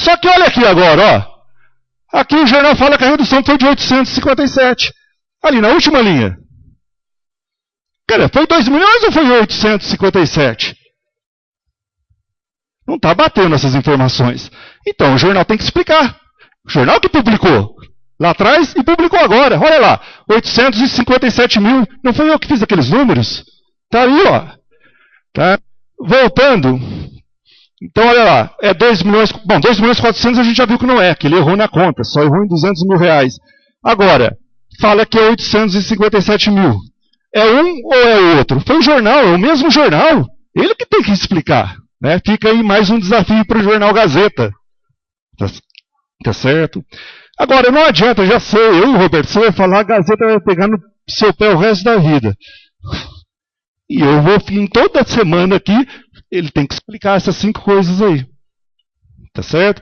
Só que olha aqui agora, ó. Aqui o jornal fala que a redução foi de 857. Ali na última linha. Cara, foi 2 milhões ou foi 857? Não está batendo essas informações. Então o jornal tem que explicar. O jornal que publicou lá atrás e publicou agora. Olha lá, 857 mil. Não foi eu que fiz aqueles números? Está aí, ó. Tá? Voltando. Então, olha lá. É 2 milhões. Bom, 2 milhões e 400 a gente já viu que não é, que ele errou na conta. Só errou em 200 mil reais. Agora, fala que é 857 mil. É um ou é o outro? Foi o jornal, é o mesmo jornal. Ele que tem que explicar. Né? Fica aí mais um desafio para o jornal Gazeta. Tá certo? Agora, não adianta, já sei, eu e o Roberto, você vai falar, a Gazeta vai pegar no seu pé o resto da vida. E eu vou, em toda semana aqui, ele tem que explicar essas 5 coisas aí. Tá certo?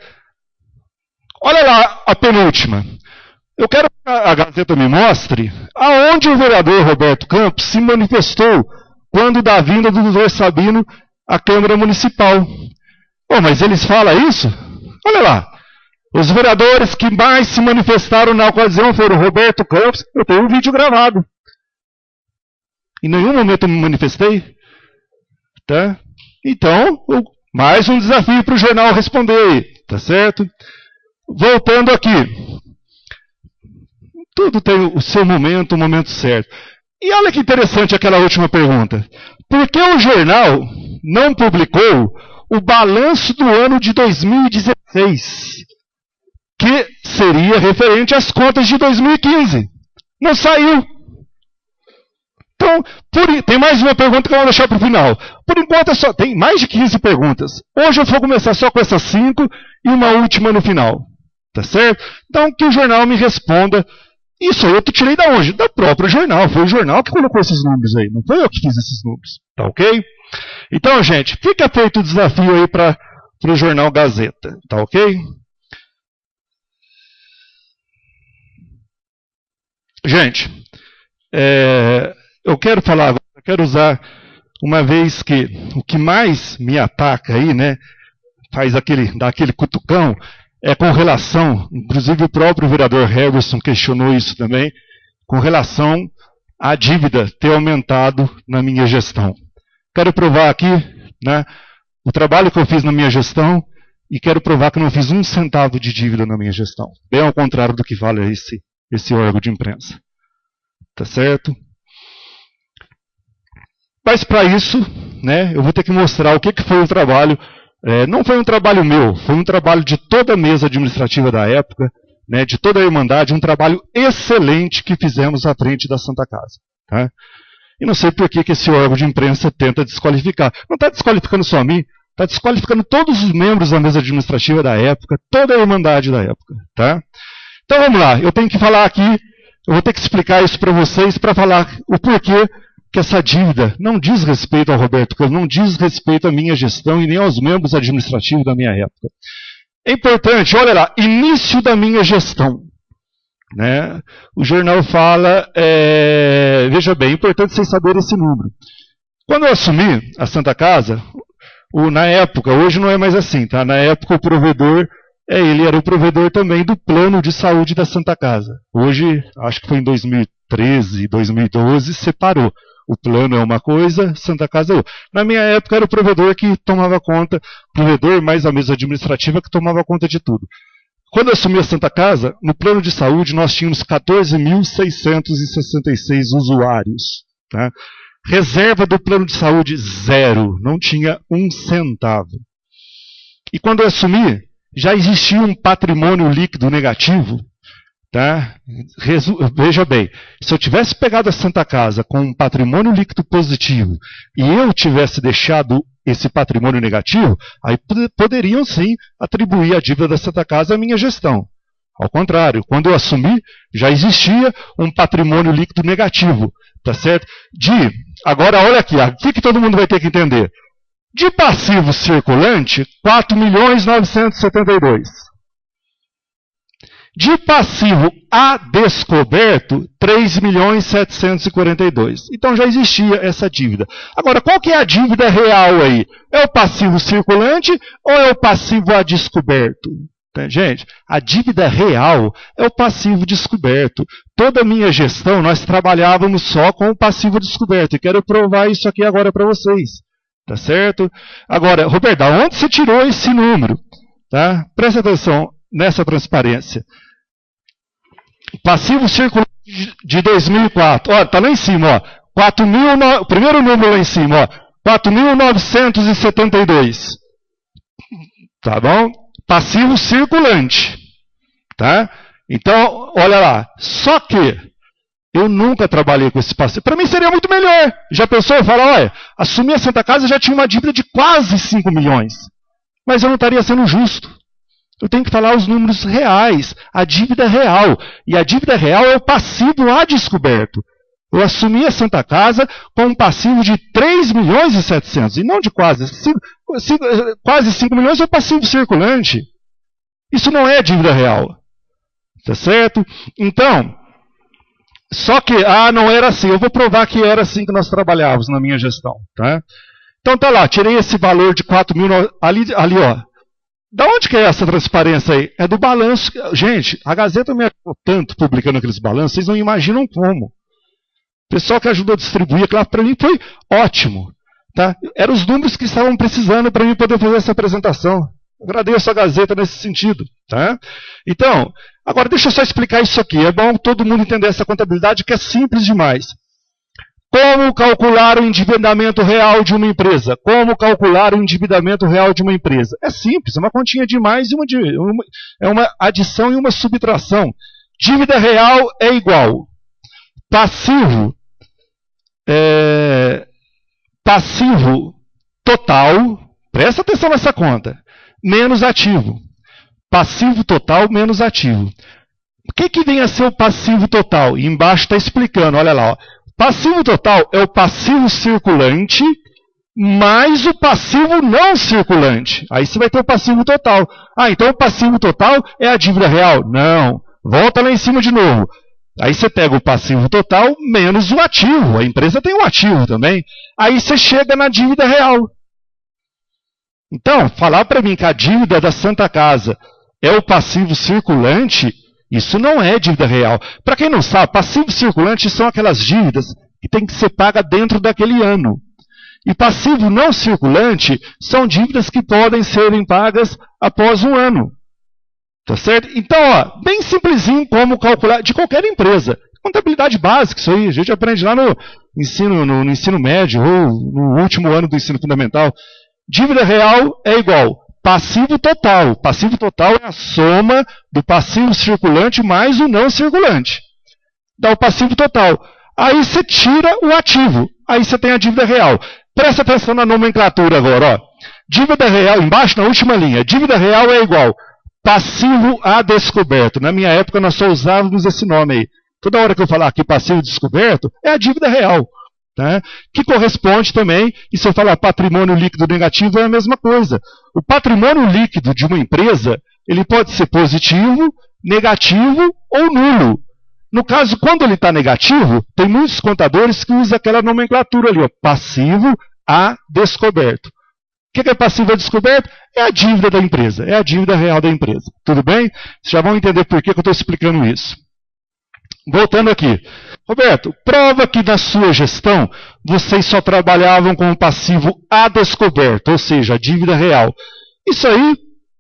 Olha lá a penúltima. Eu quero que a Gazeta me mostre aonde o vereador Roberto Campos se manifestou quando da vinda do doutor Sabino à Câmara Municipal. Oh, mas eles falam isso? Olha lá. Os vereadores que mais se manifestaram na ocasião foram Roberto Campos. Eu tenho um vídeo gravado. Em nenhum momento eu me manifestei. Tá? Então, mais um desafio para o jornal responder aí. Tá certo? Voltando aqui. Tudo tem o seu momento, o momento certo. E olha que interessante aquela última pergunta. Por que o jornal não publicou o balanço do ano de 2016? Que seria referente às contas de 2015. Não saiu. Então, tem mais uma pergunta que eu vou deixar para o final. Por enquanto, tem mais de 15 perguntas. Hoje eu vou começar só com essas 5 e uma última no final. Tá certo? Então, que o jornal me responda. Isso aí eu tirei da onde? Do próprio jornal. Foi o jornal que colocou esses números aí. Não foi eu que fiz esses números. Tá ok? Então, gente, fica feito o desafio aí para o jornal Gazeta. Tá ok? Gente, eu quero falar agora, eu quero usar, uma vez que o que mais me ataca aí, né, dá aquele cutucão, é com relação, inclusive o próprio vereador Harrison questionou isso também, com relação à dívida ter aumentado na minha gestão. Quero provar aqui, né, o trabalho que eu fiz na minha gestão e quero provar que eu não fiz 1 centavo de dívida na minha gestão. Bem ao contrário do que fala esse órgão de imprensa. Tá certo? Mas para isso, né, eu vou ter que mostrar o que foi o trabalho. Não foi um trabalho meu, foi um trabalho de toda a mesa administrativa da época, né, de toda a Irmandade, um trabalho excelente que fizemos à frente da Santa Casa. Tá? E não sei por que esse órgão de imprensa tenta desqualificar. Não está desqualificando só a mim, está desqualificando todos os membros da mesa administrativa da época, toda a Irmandade da época. Tá? Então vamos lá, eu tenho que falar aqui, eu vou ter que explicar isso para vocês, para falar o porquê que essa dívida não diz respeito ao Roberto Campos, não diz respeito à minha gestão e nem aos membros administrativos da minha época. É importante, olha lá, início da minha gestão. Né? O jornal fala, veja bem, é importante vocês saberem esse número. Quando eu assumi a Santa Casa, na época, hoje não é mais assim, tá? Na época o provedor, ele era o provedor também do plano de saúde da Santa Casa. Hoje, acho que foi em 2013, 2012, separou. O plano é uma coisa, Santa Casa é outra. Na minha época era o provedor que tomava conta, provedor mais a mesa administrativa que tomava conta de tudo. Quando eu assumi a Santa Casa, no plano de saúde nós tínhamos 14.666 usuários. Tá? Reserva do plano de saúde, 0. Não tinha 1 centavo. E quando eu assumi, já existia um patrimônio líquido negativo. Tá? Veja bem, se eu tivesse pegado a Santa Casa com um patrimônio líquido positivo e eu tivesse deixado esse patrimônio negativo, aí poderiam sim atribuir a dívida da Santa Casa à minha gestão. Ao contrário, quando eu assumi, já existia um patrimônio líquido negativo. Tá certo? Agora olha aqui, o que todo mundo vai ter que entender? De passivo circulante, 4.972.000. De passivo a descoberto, 3.742.000. Então já existia essa dívida. Agora, qual que é a dívida real aí? É o passivo circulante ou é o passivo a descoberto? Gente, a dívida real é o passivo descoberto. Toda a minha gestão, nós trabalhávamos só com o passivo descoberto. E quero provar isso aqui agora para vocês. Tá certo? Agora, Roberto, da onde você tirou esse número? Tá? Presta atenção nessa transparência. Passivo circulante de 2004. Olha, está lá em cima. Ó, 4.000, primeiro número lá em cima. 4.972. Tá bom? Passivo circulante. Tá? Então, olha lá. Só que eu nunca trabalhei com esse passivo. Para mim seria muito melhor. Já pensou? Eu falo, olha, assumi a Santa Casa, já tinha uma dívida de quase 5 milhões. Mas eu não estaria sendo justo. Eu tenho que falar os números reais, a dívida real. E a dívida real é o passivo a descoberto. Eu assumi a Santa Casa com um passivo de 3.700.000, e não de quase 5 milhões é o passivo circulante. Isso não é dívida real. Tá certo? Então, só que, não era assim. Eu vou provar que era assim que nós trabalhávamos na minha gestão. Tá? Então tá lá, tirei esse valor de 4.000, ali ó. Da onde que é essa transparência aí? É do balanço. Gente, a Gazeta me ajudou tanto publicando aqueles balanços, vocês não imaginam como. O pessoal que ajudou a distribuir, claro, para mim foi ótimo. Tá? Eram os números que estavam precisando para mim poder fazer essa apresentação. Agradeço a Gazeta nesse sentido. Tá? Então, agora deixa eu só explicar isso aqui. É bom todo mundo entender essa contabilidade que é simples demais. Como calcular o endividamento real de uma empresa? Como calcular o endividamento real de uma empresa? É simples, é uma continha de mais e é uma adição e uma subtração. Dívida real é igual. Passivo total, presta atenção nessa conta, menos ativo. Passivo total menos ativo. O que vem a ser o passivo total? E embaixo está explicando, olha lá, ó. Passivo total é o passivo circulante mais o passivo não circulante. Aí você vai ter o passivo total. Então o passivo total é a dívida real? Não. Volta lá em cima de novo. Aí você pega o passivo total menos o ativo. A empresa tem um ativo também. Aí você chega na dívida real. Então, falar para mim que a dívida da Santa Casa é o passivo circulante, isso não é dívida real. Para quem não sabe, passivo circulante são aquelas dívidas que tem que ser paga dentro daquele ano. E passivo não circulante são dívidas que podem serem pagas após um ano. Tá certo? Então, ó, bem simplesinho como calcular de qualquer empresa. Contabilidade básica, isso aí. A gente aprende lá no ensino médio ou no último ano do ensino fundamental. Dívida real é igual passivo total. Passivo total é a soma do passivo circulante mais o não circulante. Dá o passivo total. Aí você tira o ativo. Aí você tem a dívida real. Presta atenção na nomenclatura agora. Ó. Dívida real, embaixo na última linha. Dívida real é igual passivo a descoberto. Na minha época nós só usávamos esse nome aí. Toda hora que eu falar aqui passivo descoberto, é a dívida real. Tá? Que corresponde também, e se eu falar patrimônio líquido negativo, é a mesma coisa. O patrimônio líquido de uma empresa, ele pode ser positivo, negativo ou nulo. No caso, quando ele está negativo, tem muitos contadores que usam aquela nomenclatura ali, ó, passivo a descoberto. O que é passivo a descoberto? É a dívida da empresa, é a dívida real da empresa. Tudo bem? Vocês já vão entender por que eu estou explicando isso. Voltando aqui. Roberto, prova que na sua gestão vocês só trabalhavam com o passivo a descoberto, ou seja, a dívida real. Isso aí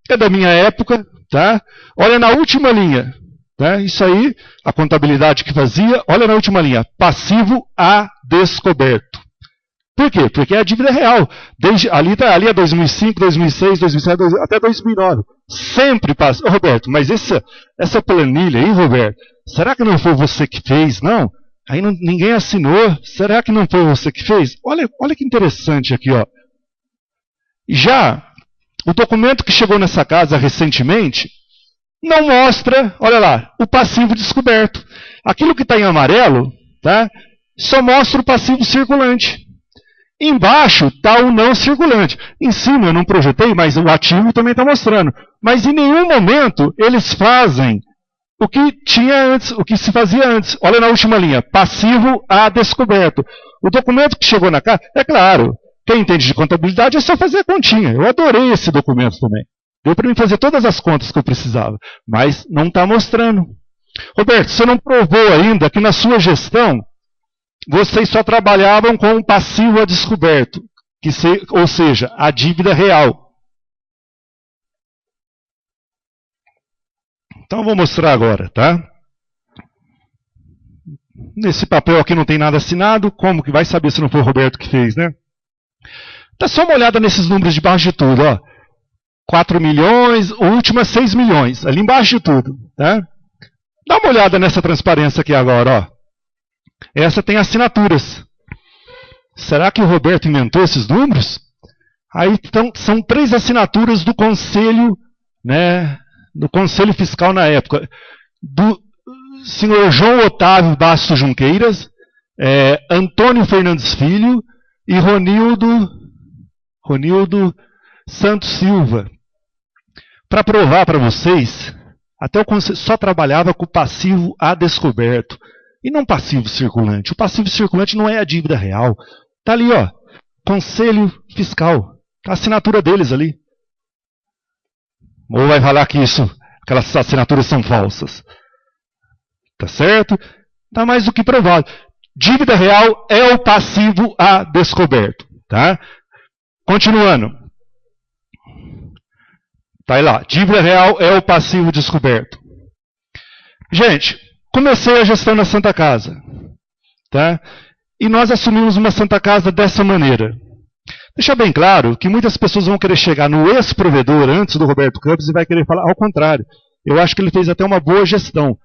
é da minha época, tá? Olha na última linha. Tá? Isso aí, a contabilidade que fazia, olha na última linha, passivo a descoberto. Por quê? Porque é a dívida real. Ali é 2005, 2006, 2007, até 2009. Sempre passa. Ô, Roberto, mas essa planilha aí, Roberto, será que não foi você que fez? Não? Aí ninguém assinou. Será que não foi você que fez? Olha que interessante aqui, ó. Já o documento que chegou nessa casa recentemente não mostra, olha lá, o passivo descoberto. Aquilo que está em amarelo, tá? Só mostra o passivo circulante. Embaixo está o não circulante. Em cima eu não projetei, mas o ativo também está mostrando. Mas em nenhum momento eles fazem o que tinha antes, o que se fazia antes. Olha na última linha, passivo a descoberto. O documento que chegou na casa, é claro, quem entende de contabilidade é só fazer a continha. Eu adorei esse documento também. Deu para mim fazer todas as contas que eu precisava, mas não está mostrando. Roberto, você não provou ainda que na sua gestão vocês só trabalhavam com o passivo a descoberto, ou seja, a dívida real. Então eu vou mostrar agora, tá? Nesse papel aqui não tem nada assinado, como que vai saber se não foi o Roberto que fez, né? Dá só uma olhada nesses números de baixo de tudo, ó. 4 milhões, o último é 6 milhões, ali embaixo de tudo, tá? Dá uma olhada nessa transparência aqui agora, ó. Essa tem assinaturas. Será que o Roberto inventou esses números? Aí então, são 3 assinaturas do conselho, né, do conselho fiscal na época, do senhor João Otávio Basto Junqueiras, Antônio Fernandes Filho e Ronildo Santos Silva. Para provar para vocês, até o conselho só trabalhava com o passivo a descoberto e não passivo circulante. O passivo circulante não é a dívida real. Está ali, ó, conselho fiscal, a assinatura deles ali. Ou vai falar que aquelas assinaturas são falsas. Tá certo? Está mais do que provado. Dívida real é o passivo a descoberto. Tá? Continuando. Tá aí lá. Dívida real é o passivo descoberto. Gente, comecei a gestão na Santa Casa. Tá? E nós assumimos uma Santa Casa dessa maneira. Deixa bem claro que muitas pessoas vão querer chegar no ex-provedor antes do Roberto Campos e vai querer falar ao contrário. Eu acho que ele fez até uma boa gestão.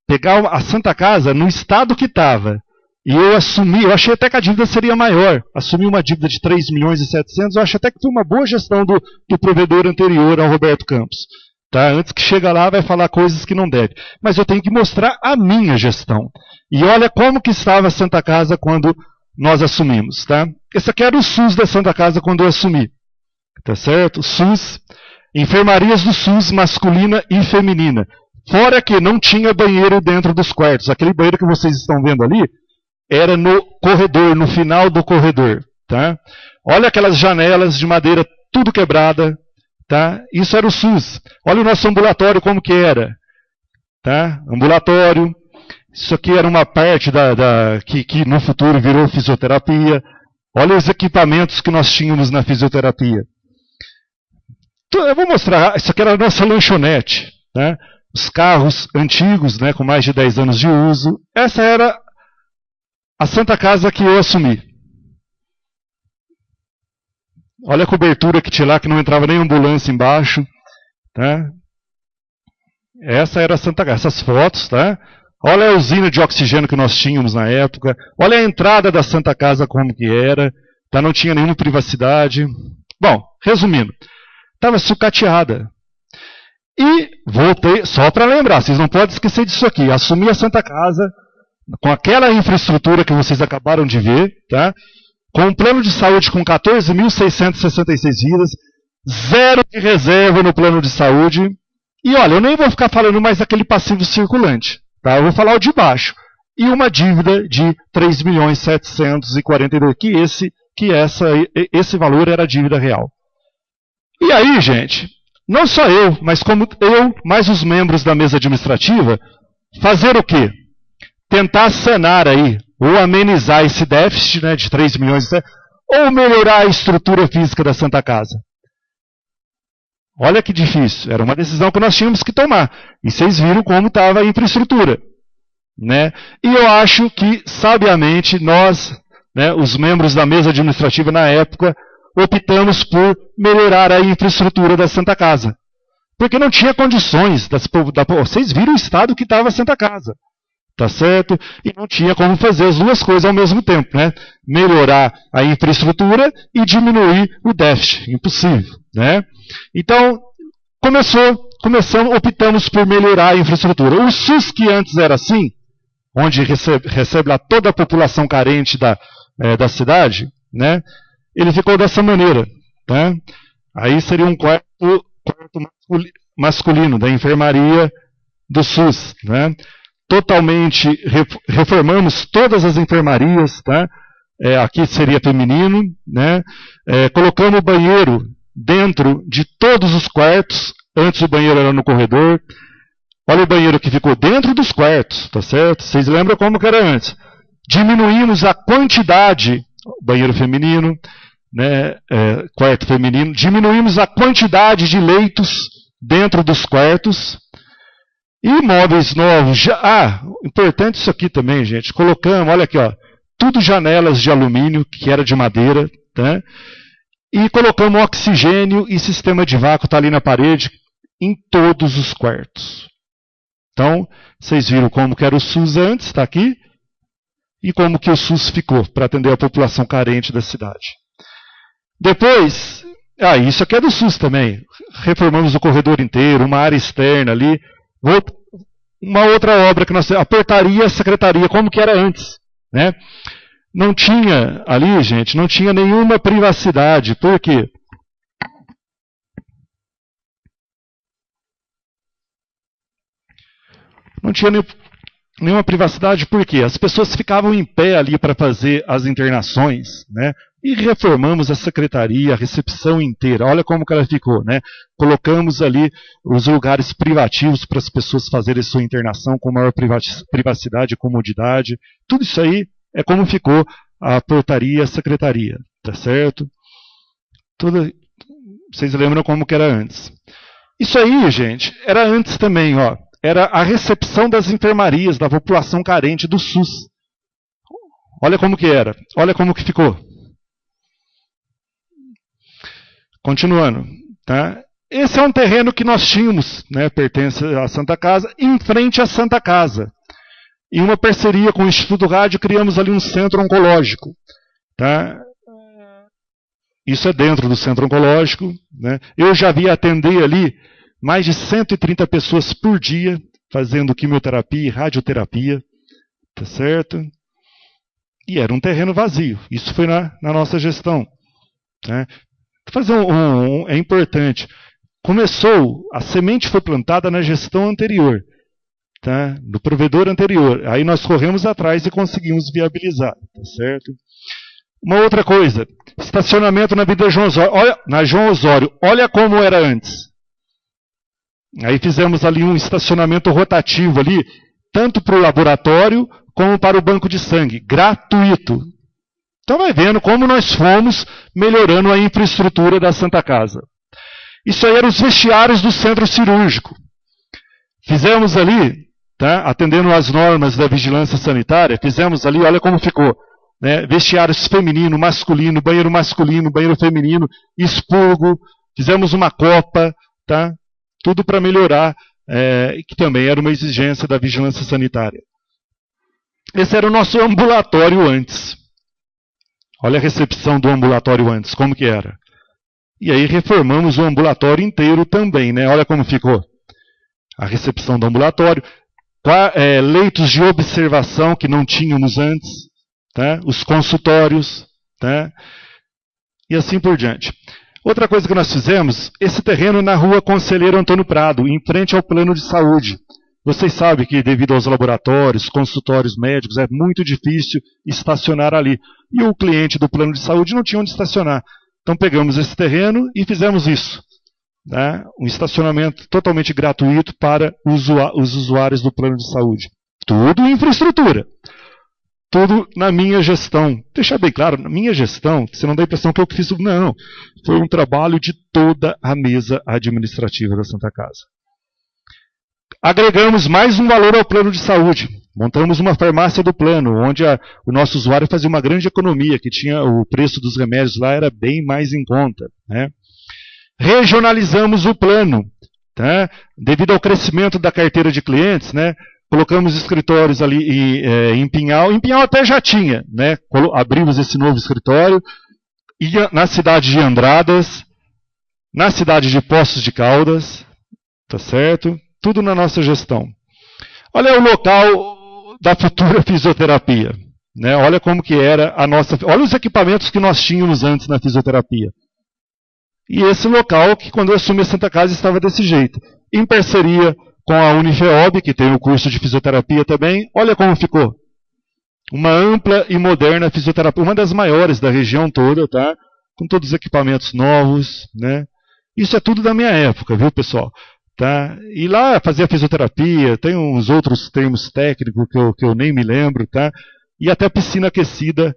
Pegar a Santa Casa no estado que estava. E eu achei até que a dívida seria maior. Assumi uma dívida de 3 milhões e 700, eu acho até que foi uma boa gestão do provedor anterior ao Roberto Campos. Tá? Antes que chega lá, vai falar coisas que não deve. Mas eu tenho que mostrar a minha gestão. E olha como que estava a Santa Casa quando nós assumimos. Tá? Esse aqui era o SUS da Santa Casa quando eu assumi. Tá certo? SUS, enfermarias do SUS masculina e feminina. Fora que não tinha banheiro dentro dos quartos. Aquele banheiro que vocês estão vendo ali era no corredor, no final do corredor. Tá? Olha aquelas janelas de madeira tudo quebrada. Tá? Isso era o SUS. Olha o nosso ambulatório como que era. Tá? Ambulatório. Isso aqui era uma parte que no futuro virou fisioterapia. Olha os equipamentos que nós tínhamos na fisioterapia. Eu vou mostrar. Isso aqui era a nossa lanchonete. Né? Os carros antigos, né, com mais de 10 anos de uso. Essa era a Santa Casa que eu assumi. Olha a cobertura que tinha lá, que não entrava nem ambulância embaixo. Tá? Essa era a Santa Casa. Essas fotos, tá? Olha a usina de oxigênio que nós tínhamos na época. Olha a entrada da Santa Casa como que era. Tá? Não tinha nenhuma privacidade. Bom, resumindo. Estava sucateada. E voltei, só para lembrar, vocês não podem esquecer disso aqui. Assumi a Santa Casa com aquela infraestrutura que vocês acabaram de ver, tá? Com um plano de saúde com 14.666 vidas, 0 de reserva no plano de saúde. E olha, eu nem vou ficar falando mais daquele passivo circulante, tá? Eu vou falar o de baixo. E uma dívida de 3.742.000, que esse valor era a dívida real. E aí, gente, não só eu, mas como eu, mais os membros da mesa administrativa, fazer o quê? Tentar sanar aí, ou amenizar esse déficit, né, de 3 milhões, ou melhorar a estrutura física da Santa Casa. Olha que difícil, era uma decisão que nós tínhamos que tomar. E vocês viram como estava a infraestrutura. Né? E eu acho que, sabiamente, nós, né, os membros da mesa administrativa na época, optamos por melhorar a infraestrutura da Santa Casa. Porque não tinha condições. Vocês viram o estado que estava a Santa Casa. Tá certo? E não tinha como fazer as duas coisas ao mesmo tempo. Né? Melhorar a infraestrutura e diminuir o déficit. Impossível. Né? Então, optamos por melhorar a infraestrutura. O SUS, que antes era assim, onde recebe lá toda a população carente da cidade, né? Ele ficou dessa maneira. Tá? Aí seria um quarto masculino da enfermaria do SUS, né? Totalmente reformamos todas as enfermarias, tá? Aqui seria feminino, né? Colocamos o banheiro dentro de todos os quartos. Antes o banheiro era no corredor. Olha o banheiro que ficou dentro dos quartos, tá certo? Vocês lembram como que era antes? Diminuímos a quantidade, banheiro feminino, né? Quarto feminino. Diminuímos a quantidade de leitos dentro dos quartos. E móveis novos. Importante isso aqui também, gente. Colocamos, olha aqui, ó, tudo janelas de alumínio, que era de madeira, tá? E colocamos oxigênio e sistema de vácuo, está ali na parede, em todos os quartos. Então, vocês viram como que era o SUS antes, está aqui, e como que o SUS ficou para atender a população carente da cidade. Depois, isso aqui é do SUS também. Reformamos o corredor inteiro, uma área externa ali. Uma outra obra que nós temos, a portaria, a secretaria, como que era antes, né? Não tinha ali, gente, não tinha nenhuma privacidade. Por quê? Não tinha nenhuma privacidade, por quê? As pessoas ficavam em pé ali para fazer as internações, né? E reformamos a secretaria, a recepção inteira. Olha como que ela ficou, né? Colocamos ali os lugares privativos para as pessoas fazerem sua internação com maior privacidade e comodidade. Tudo isso aí é como ficou a portaria, a secretaria, tá certo? Vocês lembram como que era antes? Isso aí, gente, era antes também, ó. Era a recepção das enfermarias da população carente do SUS. Olha como que era. Olha como que ficou. Continuando, tá? Esse é um terreno que nós tínhamos, né, pertence à Santa Casa, em frente à Santa Casa. Em uma parceria com o Instituto Rádio, criamos ali um centro oncológico. Tá? Isso é dentro do centro oncológico, né? Eu já vi atender ali mais de 130 pessoas por dia, fazendo quimioterapia e radioterapia. Tá certo? E era um terreno vazio. Isso foi na nossa gestão. Né? É importante. A semente foi plantada na gestão anterior, tá? Do provedor anterior. Aí nós corremos atrás e conseguimos viabilizar, tá certo? Uma outra coisa, estacionamento na Avenida João Osório. Na João Osório, olha como era antes. Aí fizemos ali um estacionamento rotativo ali, tanto para o laboratório como para o banco de sangue, gratuito. Então vai vendo como nós fomos melhorando a infraestrutura da Santa Casa. Isso aí eram os vestiários do centro cirúrgico. Fizemos ali, tá, atendendo às normas da vigilância sanitária, fizemos ali, olha como ficou. Né, vestiários feminino, masculino, banheiro feminino, expurgo, fizemos uma copa, tá, tudo para melhorar, que também era uma exigência da vigilância sanitária. Esse era o nosso ambulatório antes. Olha a recepção do ambulatório antes, como que era. E aí reformamos o ambulatório inteiro também, né? Olha como ficou. A recepção do ambulatório. Leitos de observação que não tínhamos antes. Tá? Os consultórios. Tá? E assim por diante. Outra coisa que nós fizemos, esse terreno na rua Conselheiro Antônio Prado, em frente ao plano de saúde. Vocês sabem que devido aos laboratórios, consultórios médicos, é muito difícil estacionar ali. E o cliente do plano de saúde não tinha onde estacionar. Então pegamos esse terreno e fizemos isso. Né? Um estacionamento totalmente gratuito para os usuários do plano de saúde. Tudo infraestrutura. Tudo na minha gestão. Deixar bem claro, na minha gestão, você não dá a impressão que eu fiz. Não, foi um trabalho de toda a mesa administrativa da Santa Casa. Agregamos mais um valor ao plano de saúde. Montamos uma farmácia do plano, onde o nosso usuário fazia uma grande economia, que tinha o preço dos remédios lá era bem mais em conta. Né? Regionalizamos o plano. Tá? Devido ao crescimento da carteira de clientes, né? Colocamos escritórios ali em Pinhal. Em Pinhal até já tinha. Né? Abrimos esse novo escritório. E na cidade de Andradas, na cidade de Poços de Caldas, tá certo? Tudo na nossa gestão. Olha o local da futura fisioterapia. Né? Olha como que era a nossa... Olha os equipamentos que nós tínhamos antes na fisioterapia. E esse local, que quando eu assumi a Santa Casa, estava desse jeito. Em parceria com a Unifeob, que tem o curso de fisioterapia também. Olha como ficou. Uma ampla e moderna fisioterapia, uma das maiores da região toda, tá? Com todos os equipamentos novos, né? Isso é tudo da minha época, viu, pessoal? Tá? E lá fazia fisioterapia, tem uns outros termos técnicos que eu nem me lembro, tá? E até piscina aquecida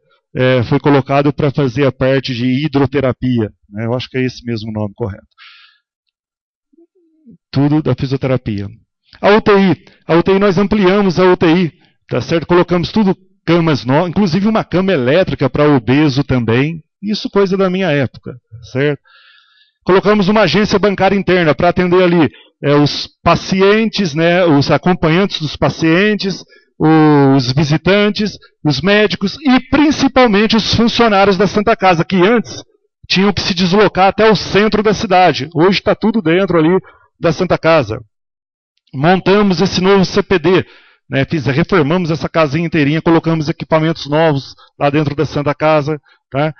foi colocado para fazer a parte de hidroterapia, né? Eu acho que é esse mesmo nome correto. Tudo da fisioterapia. A UTI nós ampliamos a UTI, tá certo? Colocamos tudo camas novas, inclusive uma cama elétrica para obeso também. Isso coisa da minha época, certo? Colocamos uma agência bancária interna para atender ali os pacientes, né, os acompanhantes dos pacientes, os visitantes, os médicos e principalmente os funcionários da Santa Casa, que antes tinham que se deslocar até o centro da cidade. Hoje está tudo dentro ali da Santa Casa. Montamos esse novo CPD, né, reformamos essa casinha inteirinha, colocamos equipamentos novos lá dentro da Santa Casa, tá?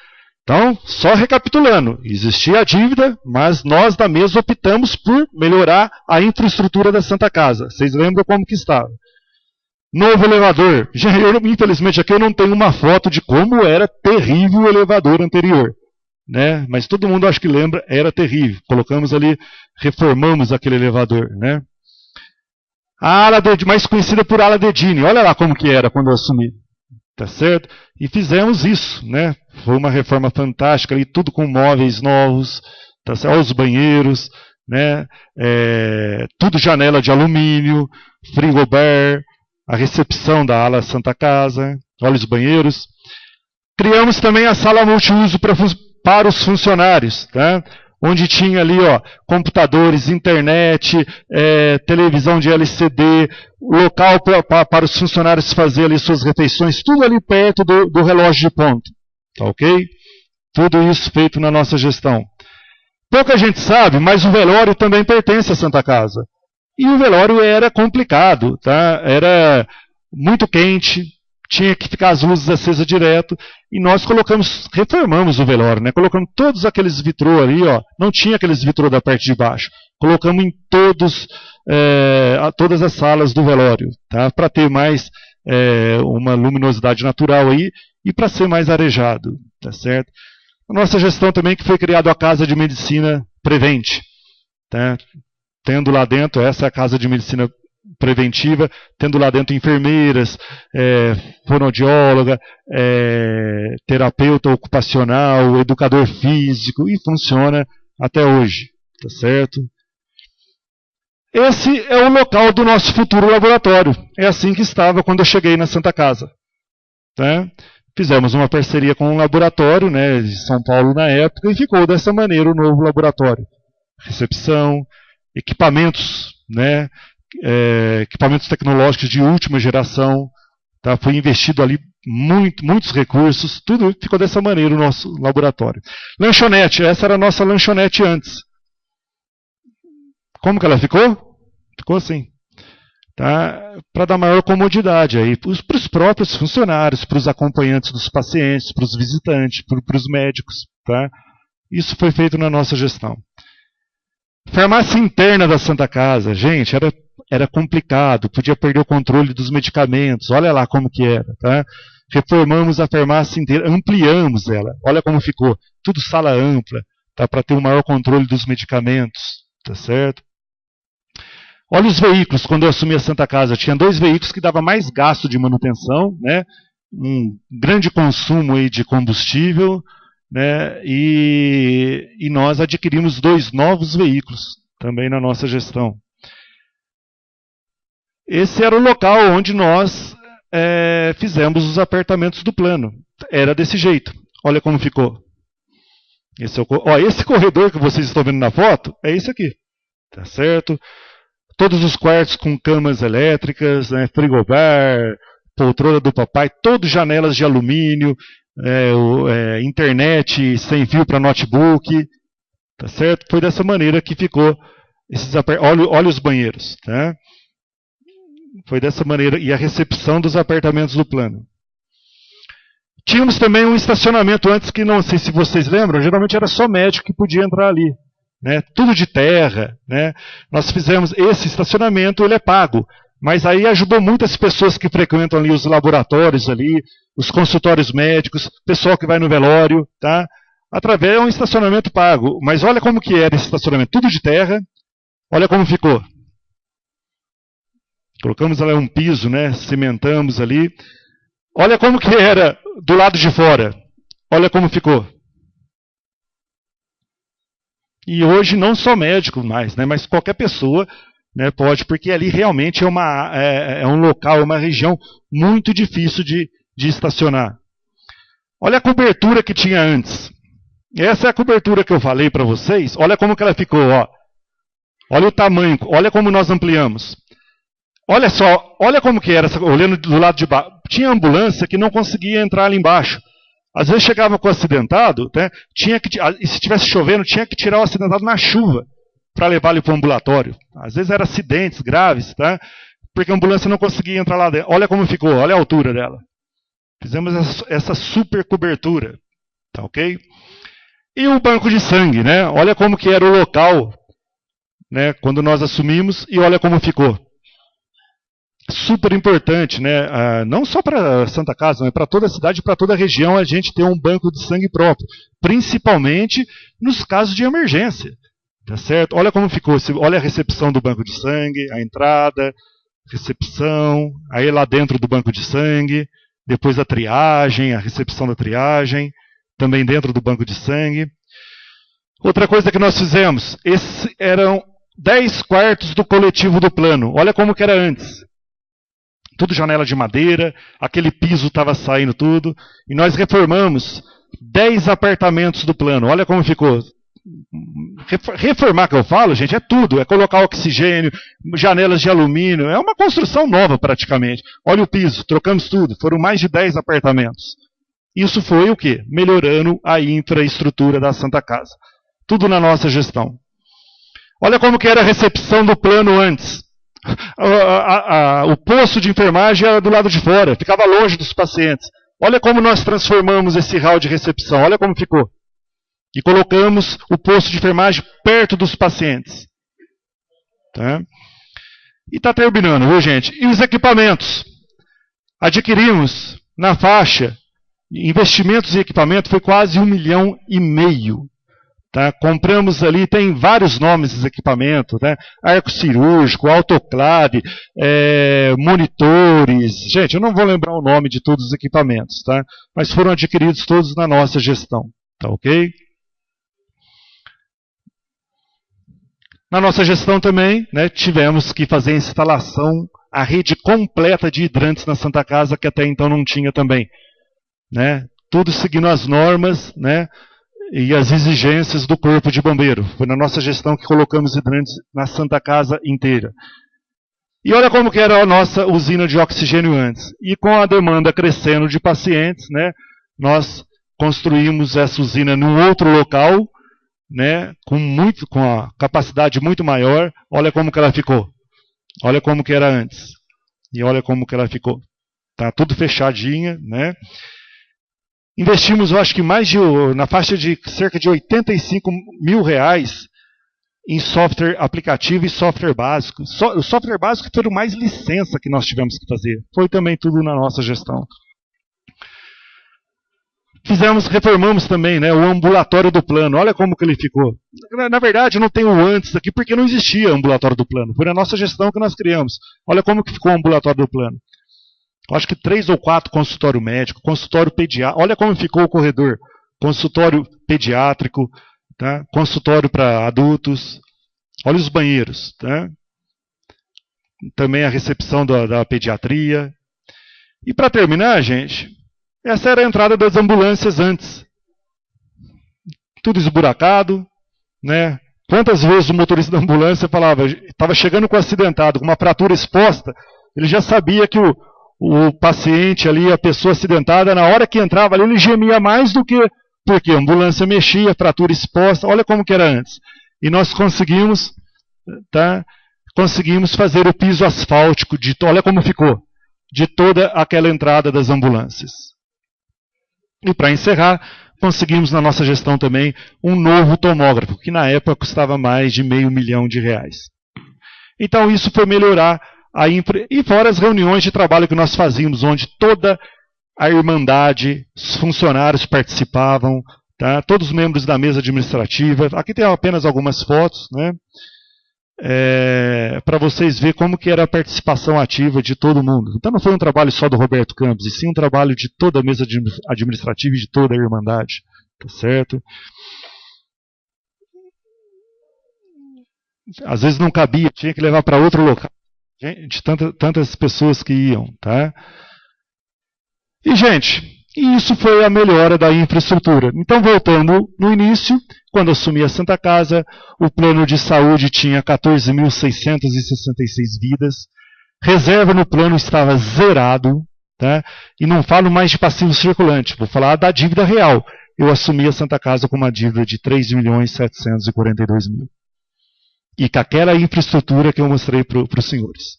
Então, só recapitulando, existia a dívida, mas nós da mesa optamos por melhorar a infraestrutura da Santa Casa. Vocês lembram como que estava? Novo elevador. Infelizmente aqui eu não tenho uma foto de como era terrível o elevador anterior, né? Mas todo mundo acho que lembra, era terrível. Colocamos ali, reformamos aquele elevador, né? A ala mais conhecida por ala Dedini. Olha lá como que era quando eu assumi. Tá certo? E fizemos isso, né? Foi uma reforma fantástica ali, tudo com móveis novos, tá certo? Olha os banheiros, né? Tudo janela de alumínio, frigobar, a recepção da ala Santa Casa, olha os banheiros. Criamos também a sala multiuso para os funcionários, tá? Onde tinha ali, ó, computadores, internet, televisão de LCD, local para os funcionários fazer ali suas refeições, tudo ali perto do relógio de ponto. Tá ok? Tudo isso feito na nossa gestão. Pouca gente sabe, mas o velório também pertence à Santa Casa. E o velório era complicado, tá? Era muito quente, tinha que ficar as luzes acesas direto, e nós reformamos o velório, né? Colocamos todos aqueles vitrô ali, ó, não tinha aqueles vitrô da parte de baixo, colocamos em todas as salas do velório, tá? Para ter mais uma luminosidade natural aí, e para ser mais arejado, tá certo? A nossa gestão também que foi criada a Casa de Medicina Prevente, tá? Tendo lá dentro, essa é a Casa de Medicina Preventiva, tendo lá dentro enfermeiras, fonoaudióloga, terapeuta ocupacional, educador físico, e funciona até hoje, tá certo? Esse é o local do nosso futuro laboratório. É assim que estava quando eu cheguei na Santa Casa. Tá? Fizemos uma parceria com um laboratório, né, de São Paulo na época, e ficou dessa maneira o novo laboratório. Recepção, equipamentos, né, equipamentos tecnológicos de última geração, tá? Foi investido ali muitos recursos, tudo ficou dessa maneira o nosso laboratório. Lanchonete, essa era a nossa lanchonete antes. Como que ela ficou? Ficou assim. Tá? Para dar maior comodidade aí para os próprios funcionários, para os acompanhantes dos pacientes, para os visitantes, para os médicos. Tá? Isso foi feito na nossa gestão. Farmácia interna da Santa Casa, gente, era complicado, podia perder o controle dos medicamentos, olha lá como que era. Tá? Reformamos a farmácia inteira, ampliamos ela, olha como ficou, tudo sala ampla, tá? Para ter um maior controle dos medicamentos, tá certo? Olha os veículos, quando eu assumi a Santa Casa, tinha 2 veículos que davam mais gasto de manutenção, né? Um grande consumo aí de combustível, né? E nós adquirimos 2 novos veículos também na nossa gestão. Esse era o local onde nós fizemos os apertamentos do plano. Era desse jeito. Olha como ficou. Esse corredor que vocês estão vendo na foto é esse aqui. Tá certo? Todos os quartos com camas elétricas, né, frigobar, poltrona do papai, todas janelas de alumínio, internet sem fio para notebook, tá certo? Foi dessa maneira que ficou esses olha os banheiros, tá? Foi dessa maneira, e a recepção dos apartamentos do plano. Tínhamos também um estacionamento antes que, não sei se vocês lembram, geralmente era só médico que podia entrar ali. né? Tudo de terra, né? Nós fizemos esse estacionamento, ele é pago, mas aí ajudou muitas pessoas que frequentam ali os laboratórios ali, os consultórios médicos, pessoal que vai no velório, tá? Através de um estacionamento pago. Mas olha como que era esse estacionamento, tudo de terra. Olha como ficou. Colocamos ali um piso, né? Cimentamos ali. Olha como que era do lado de fora. Olha como ficou. E hoje não só médico mais, né? Mas qualquer pessoa, né, pode, porque ali realmente é um local, uma região muito difícil de estacionar. Olha a cobertura que tinha antes. Essa é a cobertura que eu falei para vocês. Olha como que ela ficou, ó. Olha o tamanho, olha como nós ampliamos. Olha só, olha como que era, olhando do lado de baixo. Tinha ambulância que não conseguia entrar ali embaixo. Às vezes chegava com o acidentado, né, e se estivesse chovendo, tinha que tirar o acidentado na chuva para levar ele para o ambulatório. Às vezes eram acidentes graves, tá? Porque a ambulância não conseguia entrar lá dentro. Olha como ficou, olha a altura dela. Fizemos essa super cobertura, tá ok? E o banco de sangue, né? Olha como que era o local, né, quando nós assumimos, e olha como ficou. Super importante, né? Não só para Santa Casa, mas para toda a cidade, para toda a região, a gente ter um banco de sangue próprio, principalmente nos casos de emergência. Tá certo? Olha como ficou, olha a recepção do banco de sangue, a entrada, recepção, aí lá dentro do banco de sangue, depois a triagem, a recepção da triagem, também dentro do banco de sangue. Outra coisa que nós fizemos, esses eram 10 quartos do coletivo do plano. Olha como que era antes. Tudo janela de madeira, aquele piso estava saindo tudo, e nós reformamos 10 apartamentos do plano. Olha como ficou. Reformar que eu falo, gente, é tudo. É colocar oxigênio, janelas de alumínio. É uma construção nova praticamente. Olha o piso, trocamos tudo. Foram mais de 10 apartamentos. Isso foi o quê? Melhorando a infraestrutura da Santa Casa. Tudo na nossa gestão. Olha como que era a recepção do plano antes. O posto de enfermagem era do lado de fora, ficava longe dos pacientes. Olha como nós transformamos esse hall de recepção. Olha como ficou. E colocamos o posto de enfermagem perto dos pacientes. Tá? E está terminando, viu, gente? E os equipamentos? Adquirimos na faixa, investimentos em equipamento foi quase 1,5 milhão. Tá? Compramos ali, tem vários nomes dos equipamentos, né? Arco cirúrgico, autoclave, monitores. Gente, eu não vou lembrar o nome de todos os equipamentos, tá? Mas foram adquiridos todos na nossa gestão. Tá ok? Na nossa gestão também, né, tivemos que fazer a instalação, a rede completa de hidrantes na Santa Casa, que até então não tinha também. Né? Tudo seguindo as normas, né, e as exigências do Corpo de Bombeiro. Foi na nossa gestão que colocamos hidrantes na Santa Casa inteira. E olha como que era a nossa usina de oxigênio antes. E com a demanda crescendo de pacientes, né, nós construímos essa usina num outro local, né, com a capacidade muito maior. Olha como que ela ficou. Olha como que era antes. E olha como que ela ficou. Tá tudo fechadinha, né? Investimos, eu acho que na faixa de cerca de R$85 mil em software aplicativo e software básico. O software básico foi mais licença que nós tivemos que fazer. Foi também tudo na nossa gestão. Reformamos também, né, o ambulatório do plano. Olha como que ele ficou. Na verdade, não tem o antes aqui, porque não existia ambulatório do plano. Foi na nossa gestão que nós criamos. Olha como que ficou o ambulatório do plano. Acho que 3 ou 4 consultório médico, consultório pediátrico. Olha como ficou o corredor. Consultório pediátrico, tá? Consultório para adultos. Olha os banheiros. Tá? Também a recepção da pediatria. E para terminar, gente, essa era a entrada das ambulâncias antes. Tudo esburacado, né? Quantas vezes o motorista da ambulância falava, estava chegando com um acidentado, com uma fratura exposta, ele já sabia que o paciente ali, a pessoa acidentada, na hora que entrava ali, ele gemia mais do que... Porque a ambulância mexia, fratura exposta, olha como que era antes. E nós conseguimos, tá? Conseguimos fazer o piso asfáltico, olha como ficou, de toda aquela entrada das ambulâncias. E para encerrar, conseguimos na nossa gestão também um novo tomógrafo, que na época custava mais de R$500 mil. Então isso foi melhorar a e fora as reuniões de trabalho que nós fazíamos, onde toda a Irmandade, os funcionários participavam, tá? Todos os membros da mesa administrativa. Aqui tem apenas algumas fotos, né? Para vocês verem como que era a participação ativa de todo mundo. Então não foi um trabalho só do Roberto Campos, e sim um trabalho de toda a mesa administrativa e de toda a Irmandade. Tá certo? Às vezes não cabia, tinha que levar para outro local. De tantas pessoas que iam. Tá? E, gente, isso foi a melhora da infraestrutura. Então, voltando no início, quando assumi a Santa Casa, o plano de saúde tinha 14.666 vidas, reserva no plano estava zerado, tá? E não falo mais de passivo circulante, vou falar da dívida real. Eu assumi a Santa Casa com uma dívida de 3.742.000. E com aquela infraestrutura que eu mostrei para os senhores.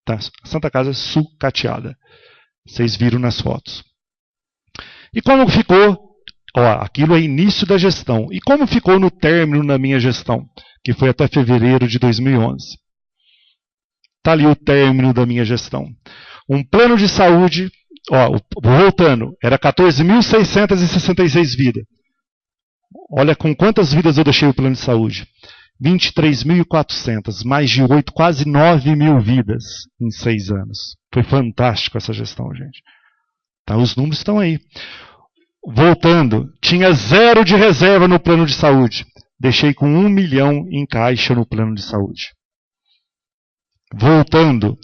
Tá? A Santa Casa sucateada. Vocês viram nas fotos. E como ficou? Aquilo é início da gestão. E como ficou no término da minha gestão? Que foi até fevereiro de 2011. Está ali o término da minha gestão. Um plano de saúde, voltando, era 14.666 vidas. Olha com quantas vidas eu deixei o plano de saúde. 23.400, mais de 8, quase 9.000 vidas em 6 anos. Foi fantástico essa gestão, gente. Tá, os números estão aí. Voltando, tinha 0 de reserva no plano de saúde. Deixei com 1 milhão em caixa no plano de saúde. Voltando,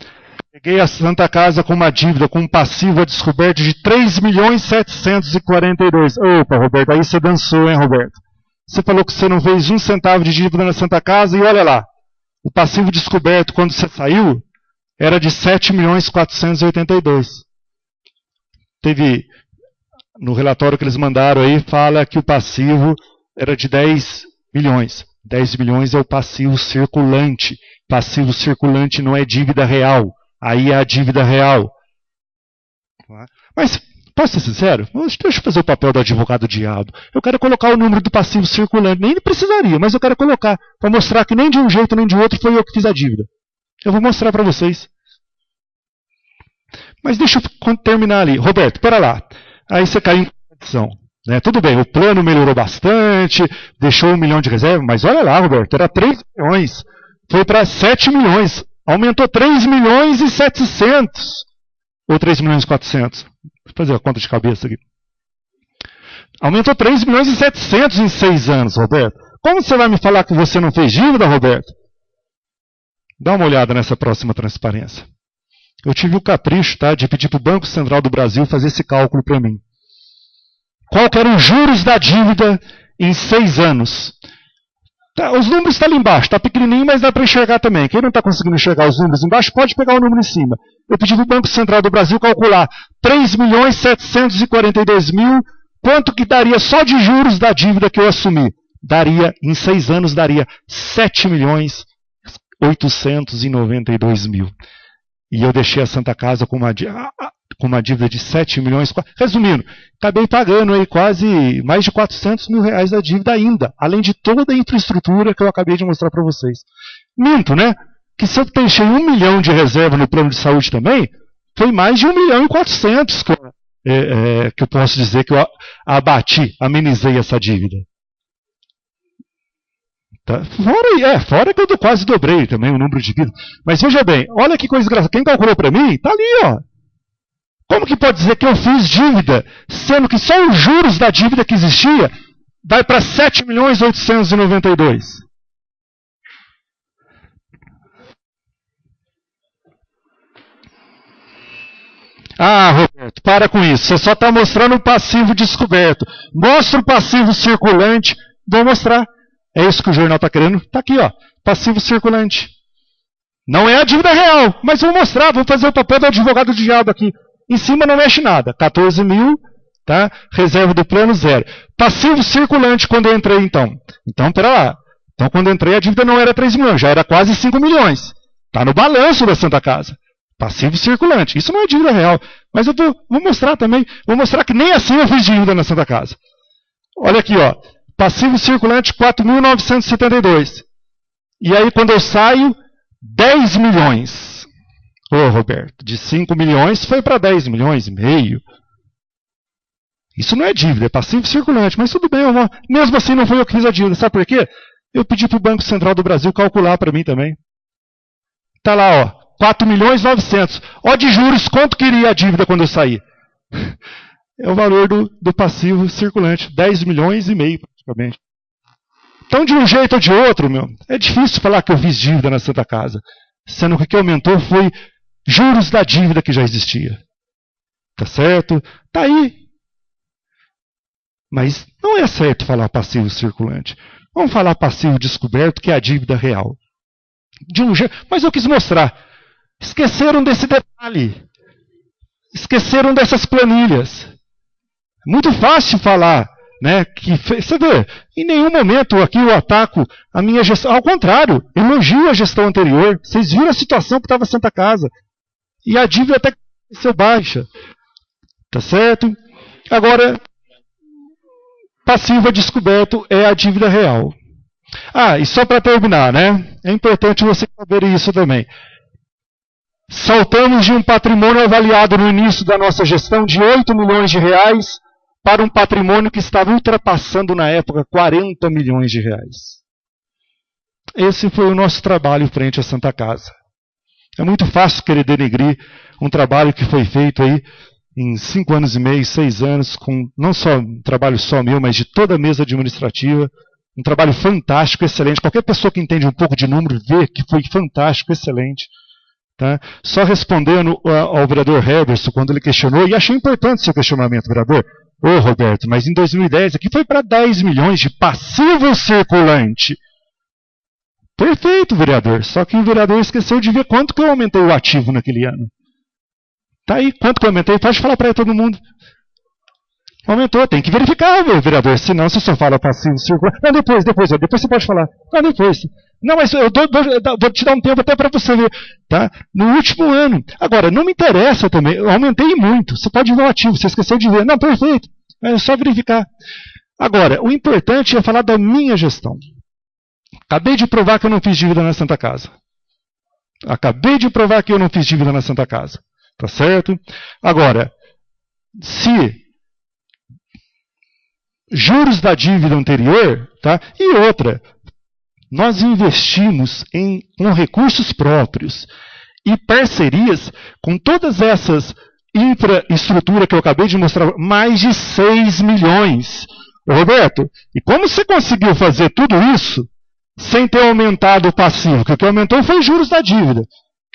peguei a Santa Casa com uma dívida, com um passivo a descoberto de 3.742. Opa, Roberto, aí você dançou, hein, Roberto? Você falou que você não fez 1 centavo de dívida na Santa Casa e olha lá, o passivo descoberto quando você saiu era de 7.482. Teve, no relatório que eles mandaram aí, fala que o passivo era de 10 milhões. 10 milhões é o passivo circulante. Passivo circulante não é dívida real. Aí é a dívida real. Mas, posso ser sincero? Deixa eu fazer o papel do advogado diabo. Eu quero colocar o número do passivo circulante. Nem precisaria, mas eu quero colocar. Para mostrar que nem de um jeito nem de outro foi eu que fiz a dívida. Eu vou mostrar para vocês. Mas deixa eu terminar ali. Roberto, pera lá. Aí você caiu em contradição. Né? Tudo bem, o plano melhorou bastante, deixou 1 milhão de reserva, mas olha lá, Roberto, era 3 milhões. Foi para 7 milhões. Aumentou 3 milhões e 700. Ou 3 milhões e 400. Vou fazer a conta de cabeça aqui. Aumentou 3 milhões e 700 em 6 anos, Roberto. Como você vai me falar que você não fez dívida, Roberto? Dá uma olhada nessa próxima transparência. Eu tive o capricho, tá, de pedir para o Banco Central do Brasil fazer esse cálculo para mim. Qual que eram os juros da dívida em 6 anos? Tá, os números estão ali embaixo, está pequenininho, mas dá para enxergar também. Quem não está conseguindo enxergar os números embaixo, pode pegar o número em cima. Eu pedi para o Banco Central do Brasil calcular 3.742.000, quanto que daria só de juros da dívida que eu assumi. Daria, em 6 anos, daria 7.892.000. E eu deixei a Santa Casa com uma dívida de 7 milhões. Resumindo, acabei pagando aí quase mais de 400 mil reais da dívida ainda, além de toda a infraestrutura que eu acabei de mostrar para vocês. Minto, né? Que se eu deixei 1 milhão de reserva no plano de saúde também, foi mais de 1 milhão e 400 que eu posso dizer que eu abati, amenizei essa dívida. Tá? Fora que eu quase dobrei também o número de vidas. Mas veja bem, olha que coisa engraçada. Quem calculou para mim, está ali, ó. Como que pode dizer que eu fiz dívida, sendo que só os juros da dívida que existia vai para 7.892.000? Ah, Roberto, para com isso. Você só está mostrando o passivo descoberto. Mostra o passivo circulante. Vou mostrar. É isso que o jornal está querendo? Está aqui, ó. Passivo circulante. Não é a dívida real, mas vou mostrar. Vou fazer o papel do advogado do diabo aqui. Em cima não mexe nada. 14 mil, tá? Reserva do plano, 0. Passivo circulante quando eu entrei, então. Então, pera lá. Então, quando eu entrei, a dívida não era 3 milhões, já era quase 5 milhões. Está no balanço da Santa Casa. Passivo circulante. Isso não é dívida real. Mas eu vou mostrar também. Vou mostrar que nem assim eu fiz dívida na Santa Casa. Olha aqui, ó. Passivo circulante 4.972. E aí, quando eu saio, 10 milhões. Ô, Roberto, de 5 milhões foi para 10 milhões e meio. Isso não é dívida, é passivo circulante. Mas tudo bem, mesmo assim não foi eu que fiz a dívida. Sabe por quê? Eu pedi para o Banco Central do Brasil calcular para mim também. Está lá, ó, 4 milhões e 900. Ó, de juros, quanto queria a dívida quando eu saí? É o valor do passivo circulante, 10 milhões e meio praticamente. Então, de um jeito ou de outro, é difícil falar que eu fiz dívida na Santa Casa. Sendo que o que aumentou foi juros da dívida que já existia. Tá certo? Tá aí. Mas não é certo falar passivo circulante. Vamos falar passivo descoberto, que é a dívida real. De um jeito, mas eu quis mostrar. Esqueceram desse detalhe. Esqueceram dessas planilhas. É muito fácil falar, né? Que, você vê, em nenhum momento aqui eu ataco a minha gestão. Ao contrário, elogio a gestão anterior. Vocês viram a situação que estava a Santa Casa. E a dívida até ser baixa. Tá certo? Agora, passivo descoberto é a dívida real. Ah, e só para terminar, né? É importante você saber isso também. Saltamos de um patrimônio avaliado no início da nossa gestão de 8 milhões de reais para um patrimônio que estava ultrapassando na época 40 milhões de reais. Esse foi o nosso trabalho frente à Santa Casa. É muito fácil querer denegrir um trabalho que foi feito aí em 5 anos e meio, 6 anos, com não só um trabalho só meu, mas de toda a mesa administrativa. Um trabalho fantástico, excelente. Qualquer pessoa que entende um pouco de número vê que foi fantástico, excelente. Tá? Só respondendo ao vereador Heberson, quando ele questionou, e achei importante seu questionamento, vereador. Ô, Roberto, mas em 2010 aqui foi para 10 milhões de passivo circulante. Perfeito, vereador. Só que o vereador esqueceu de ver quanto que eu aumentei o ativo naquele ano. Tá aí, quanto que eu aumentei? Pode falar para todo mundo. Aumentou, tem que verificar, meu vereador. Senão você só fala passivo circulante. Não, depois você pode falar. Não, depois. Não, mas eu vou te dar um tempo até para você ver. Tá? No último ano. Agora, não me interessa também. Eu aumentei muito. Você pode ver o ativo, você esqueceu de ver. Não, perfeito. É só verificar. Agora, o importante é falar da minha gestão. Acabei de provar que eu não fiz dívida na Santa Casa. Acabei de provar que eu não fiz dívida na Santa Casa. Tá certo? Agora, se juros da dívida anterior, tá? E outra, nós investimos com recursos próprios e parcerias com todas essas infraestrutura que eu acabei de mostrar, mais de 6 milhões. Ô, Roberto, e como você conseguiu fazer tudo isso sem ter aumentado o passivo? Porque o que aumentou foi juros da dívida.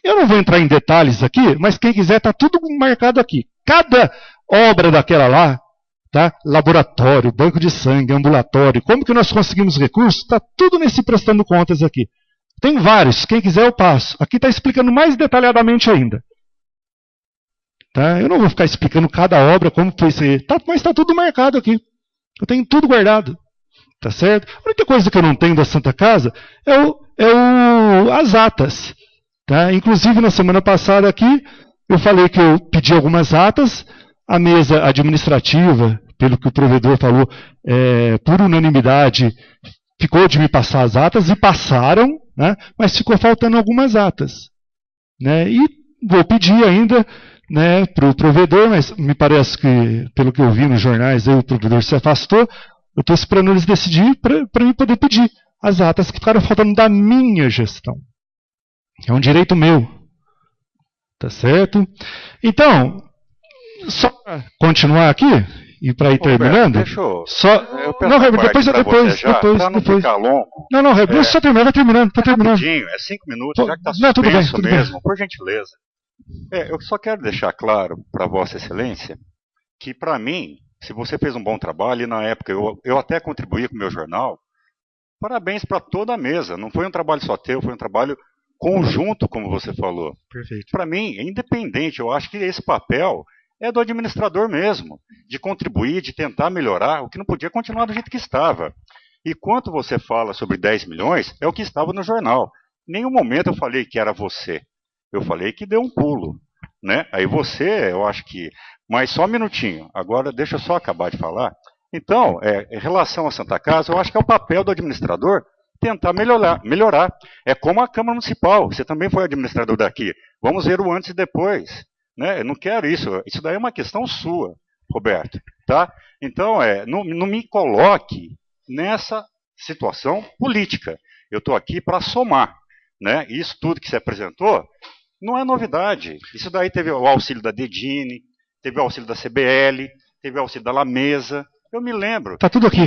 Eu não vou entrar em detalhes aqui, mas quem quiser está tudo marcado aqui. Cada obra daquela lá, tá? Laboratório, banco de sangue, ambulatório, como que nós conseguimos recursos? Está tudo nesse prestando contas aqui. Tem vários, quem quiser eu passo. Aqui está explicando mais detalhadamente ainda. Tá? Eu não vou ficar explicando cada obra, como foi isso aí, mas está tudo marcado aqui. Eu tenho tudo guardado. Tá certo? A única coisa que eu não tenho da Santa Casa é as atas. Tá? Inclusive, na semana passada aqui, eu falei que eu pedi algumas atas. A mesa administrativa, pelo que o provedor falou, por unanimidade, ficou de me passar as atas, e passaram, né, mas ficou faltando algumas atas. Né, e vou pedir ainda, né, para o provedor, mas me parece que, pelo que eu vi nos jornais, aí, o provedor se afastou. Eu estou esperando eles decidir para eu poder pedir as atas que ficaram faltando da minha gestão. É um direito meu. Tá certo? Então, só para continuar aqui e para ir terminando. Deixa eu. Não, depois. Para não ficar longo. Não, deixa eu terminar, vai terminando. Tá terminando. Rapidinho, 5 minutos, já que está suspenso tudo mesmo, por gentileza. Eu só quero deixar claro para Vossa Excelência que, para mim, se você fez um bom trabalho, e na época eu até contribuí com o meu jornal, parabéns para toda a mesa. Não foi um trabalho só teu, foi um trabalho conjunto, como você falou. Perfeito. Para mim, é independente. Eu acho que esse papel é do administrador mesmo, de contribuir, de tentar melhorar, o que não podia continuar do jeito que estava. E quanto você fala sobre 10 milhões, é o que estava no jornal. Em nenhum momento eu falei que era você. Eu falei que deu um pulo. Né? Aí você, eu acho que... Mas só um minutinho. Agora, deixa eu só acabar de falar. Então, em relação à Santa Casa, eu acho que é o papel do administrador tentar melhorar. É como a Câmara Municipal, você também foi administrador daqui. Vamos ver o antes e depois. Né? Eu não quero isso. Isso daí é uma questão sua, Roberto. Tá? Então, não me coloque nessa situação política. Eu estou aqui para somar. Né? Isso tudo que você apresentou não é novidade. Isso daí teve o auxílio da Dedini, teve o auxílio da CBL, teve o auxílio da Lamesa. Eu me lembro. Está tudo aqui.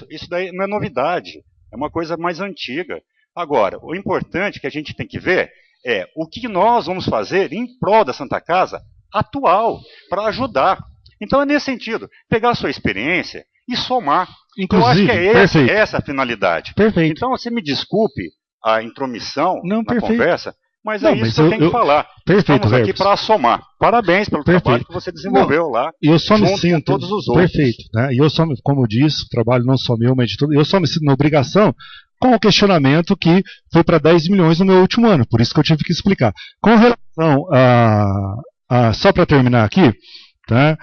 Isso daí não é novidade. É uma coisa mais antiga. Agora, o importante que a gente tem que ver é o que nós vamos fazer em prol da Santa Casa atual, para ajudar. Então é nesse sentido, pegar a sua experiência e somar. Inclusive, eu acho que é essa a finalidade. Perfeito. Então você me desculpe a intromissão na conversa, mas não, é isso que eu tenho que falar. Perfeito, estamos aqui para somar. Parabéns pelo trabalho que você desenvolveu lá. Eu só me sinto com todos os outros. Perfeito, né? E eu só, como eu disse, o trabalho não só meu, mas de tudo. Eu só me sinto na obrigação com o questionamento que foi para 10 milhões no meu último ano. Por isso que eu tive que explicar. Com relação só para terminar aqui, tá?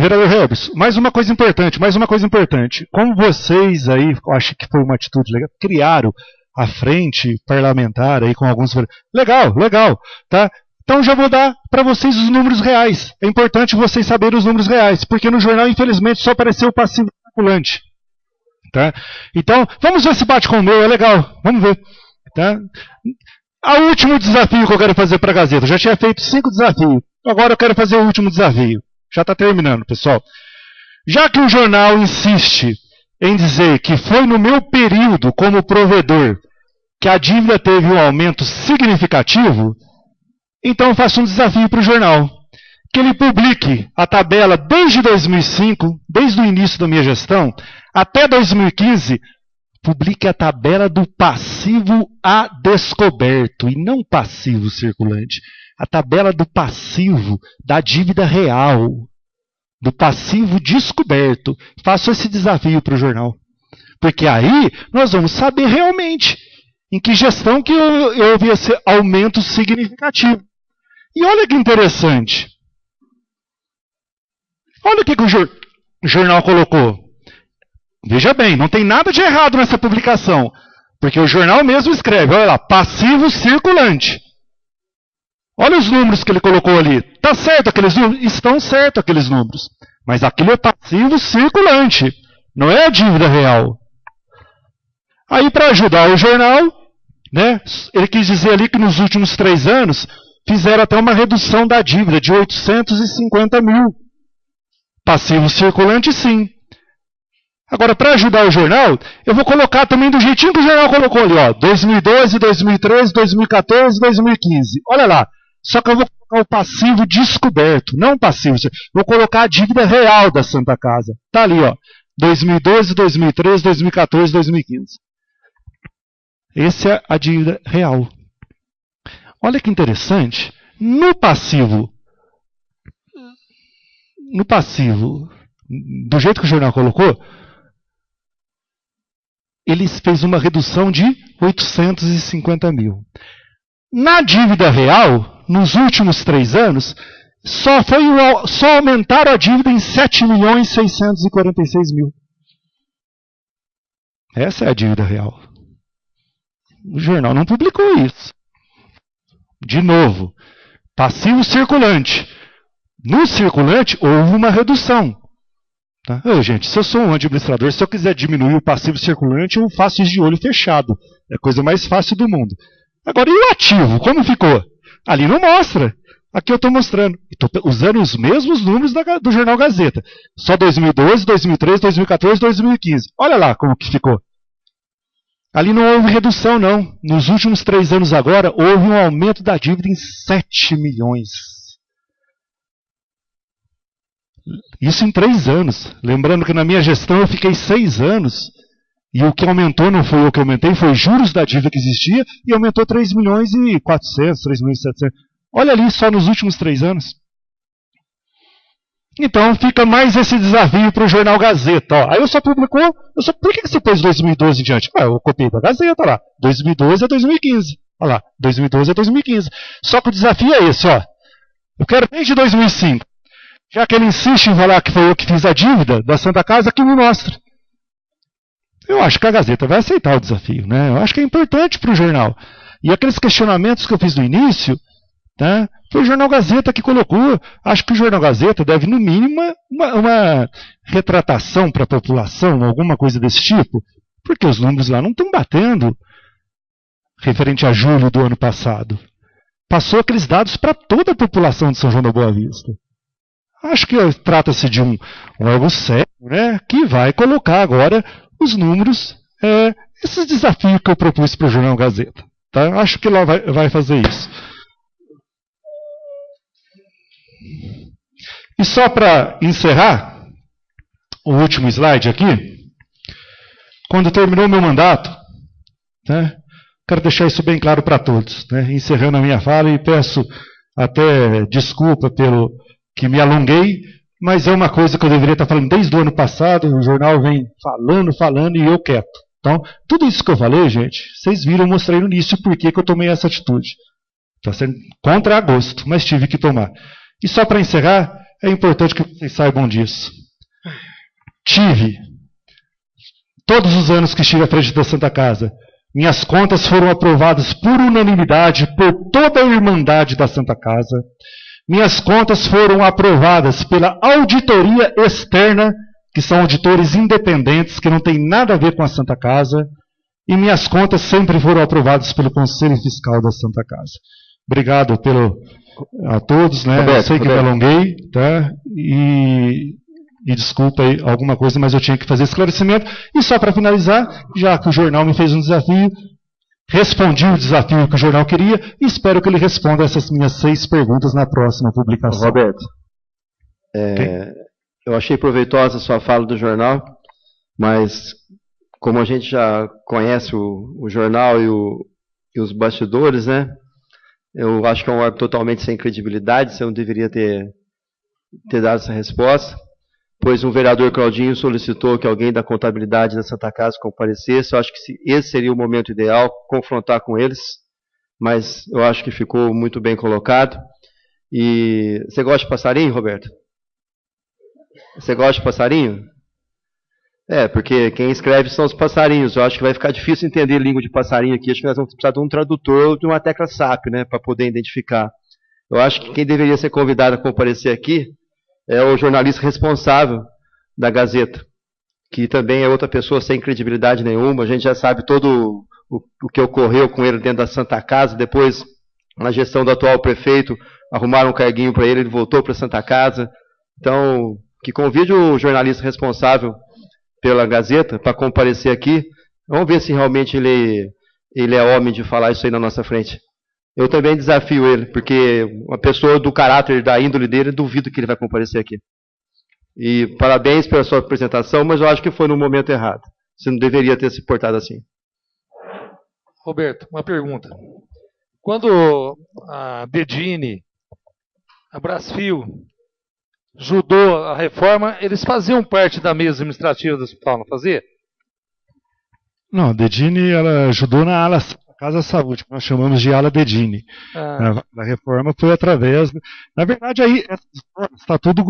Vereador Helbs, mais uma coisa importante. Como vocês aí, eu acho que foi uma atitude legal, criaram a frente parlamentar aí com alguns... Legal, tá? Então já vou dar para vocês os números reais. É importante vocês saberem os números reais, porque no jornal, infelizmente, só apareceu o passivo circulante. Tá? Então, vamos ver se bate com o meu, é legal. Vamos ver. Tá? O último desafio que eu quero fazer para a Gazeta. Eu já tinha feito 5 desafios. Agora eu quero fazer o último desafio. Já está terminando, pessoal. Já que o jornal insiste em dizer que foi no meu período como provedor que a dívida teve um aumento significativo, então eu faço um desafio para o jornal. Que ele publique a tabela desde 2005, desde o início da minha gestão, até 2015, publique a tabela do passivo a descoberto, e não passivo circulante. A tabela do passivo da dívida real, do passivo descoberto. Faço esse desafio para o jornal. Porque aí nós vamos saber realmente em que gestão que houve esse aumento significativo. E olha que interessante. Olha o que o jornal colocou. Veja bem, não tem nada de errado nessa publicação. Porque o jornal mesmo escreve, olha lá, passivo circulante. Olha os números que ele colocou ali. Está certo aqueles números? Estão certos aqueles números. Mas aquilo é passivo circulante. Não é a dívida real. Aí, para ajudar o jornal, né, ele quis dizer ali que nos últimos 3 anos fizeram até uma redução da dívida de 850 mil. Passivo circulante, sim. Agora, para ajudar o jornal, eu vou colocar também do jeitinho que o jornal colocou ali, ó, 2012, 2013, 2014, 2015. Olha lá. Só que eu vou colocar o passivo descoberto, não o passivo. Vou colocar a dívida real da Santa Casa. Está ali, ó, 2012, 2013, 2014, 2015. Essa é a dívida real. Olha que interessante. No passivo, do jeito que o jornal colocou, ele fez uma redução de 850 mil. Na dívida real, nos últimos 3 anos, só aumentaram a dívida em 7.646.000. Essa é a dívida real. O jornal não publicou isso. De novo, passivo circulante. No circulante, houve uma redução. Tá? Gente, se eu sou um administrador, se eu quiser diminuir o passivo circulante, eu faço isso de olho fechado. É a coisa mais fácil do mundo. Agora, e o ativo? Como ficou? Ali não mostra. Aqui eu estou mostrando. Estou usando os mesmos números do Jornal Gazeta. Só 2012, 2013, 2014, 2015. Olha lá como que ficou. Ali não houve redução, não. Nos últimos 3 anos agora, houve um aumento da dívida em 7 milhões. Isso em 3 anos. Lembrando que na minha gestão eu fiquei 6 anos. E o que aumentou não foi o que aumentei, foi juros da dívida que existia e aumentou 3 milhões e 400, 3 milhões e 700. Olha ali, só nos últimos 3 anos. Então fica mais esse desafio para o Jornal Gazeta. Ó. Aí eu só publicou, por que você pôs 2012 em diante? Eu copiei da Gazeta lá. 2012 a 2015. Olha lá, 2012 a 2015. Só que o desafio é esse, ó. Eu quero desde 2005. Já que ele insiste em falar que foi eu que fiz a dívida da Santa Casa, que me mostre. Eu acho que a Gazeta vai aceitar o desafio, né? Eu acho que é importante para o jornal. E aqueles questionamentos que eu fiz no início, tá? Foi o Jornal Gazeta que colocou. Acho que o Jornal Gazeta deve, no mínimo, uma retratação para a população, alguma coisa desse tipo, porque os números lá não estão batendo referente a julho do ano passado. Passou aqueles dados para toda a população de São João da Boa Vista. Acho que trata-se de um órgão sério, né, que vai colocar agora os números, esses desafios que eu propus para o Jornal Gazeta. Tá? Acho que lá vai fazer isso. E só para encerrar, o último slide aqui, quando terminou meu mandato, né, quero deixar isso bem claro para todos, né, encerrando a minha fala e peço até desculpa pelo que me alonguei, mas é uma coisa que eu deveria estar falando desde o ano passado, o jornal vem falando e eu quieto. Então, tudo isso que eu falei, gente, vocês viram, eu mostrei no início por que eu tomei essa atitude. Está sendo contra a gosto, mas tive que tomar. E só para encerrar, é importante que vocês saibam disso. Todos os anos que estive à frente da Santa Casa, minhas contas foram aprovadas por unanimidade por toda a Irmandade da Santa Casa. Minhas contas foram aprovadas pela auditoria externa, que são auditores independentes, que não tem nada a ver com a Santa Casa. E minhas contas sempre foram aprovadas pelo Conselho Fiscal da Santa Casa. Obrigado a todos, né? Roberto, eu sei que me alonguei, tá? E desculpa aí alguma coisa, mas eu tinha que fazer esclarecimento. E só para finalizar, já que o jornal me fez um desafio, respondi o desafio que o jornal queria e espero que ele responda essas minhas 6 perguntas na próxima publicação. Roberto, eu achei proveitosa a sua fala do jornal, mas como a gente já conhece o jornal e os bastidores, né? Eu acho que é um órgão totalmente sem credibilidade, você não deveria ter dado essa resposta, pois o vereador Claudinho solicitou que alguém da contabilidade da Santa Casa comparecesse. Eu acho que esse seria o momento ideal, confrontar com eles, mas eu acho que ficou muito bem colocado. E você gosta de passarinho, Roberto? Você gosta de passarinho? Porque quem escreve são os passarinhos. Eu acho que vai ficar difícil entender língua de passarinho aqui. Acho que nós vamos precisar de um tradutor ou de uma tecla SAP, né, para poder identificar. Eu acho que quem deveria ser convidado a comparecer aqui é o jornalista responsável da Gazeta, que também é outra pessoa sem credibilidade nenhuma. A gente já sabe todo o que ocorreu com ele dentro da Santa Casa. Depois, na gestão do atual prefeito, arrumaram um carguinho para ele voltou para a Santa Casa. Então, que convide o jornalista responsável pela Gazeta para comparecer aqui. Vamos ver se realmente ele é homem de falar isso aí na nossa frente. Eu também desafio ele, porque uma pessoa do caráter, da índole dele, duvido que ele vai comparecer aqui. E parabéns pela sua apresentação, mas eu acho que foi no momento errado. Você não deveria ter se portado assim. Roberto, uma pergunta. Quando a Dedini, a Brasfio, ajudou a reforma, eles faziam parte da mesa administrativa do hospital, não fazia? Não, a Dedini ela ajudou na ala Casa Saúde, que nós chamamos de ala Dedini. A reforma foi através... Na verdade, aí está tudo...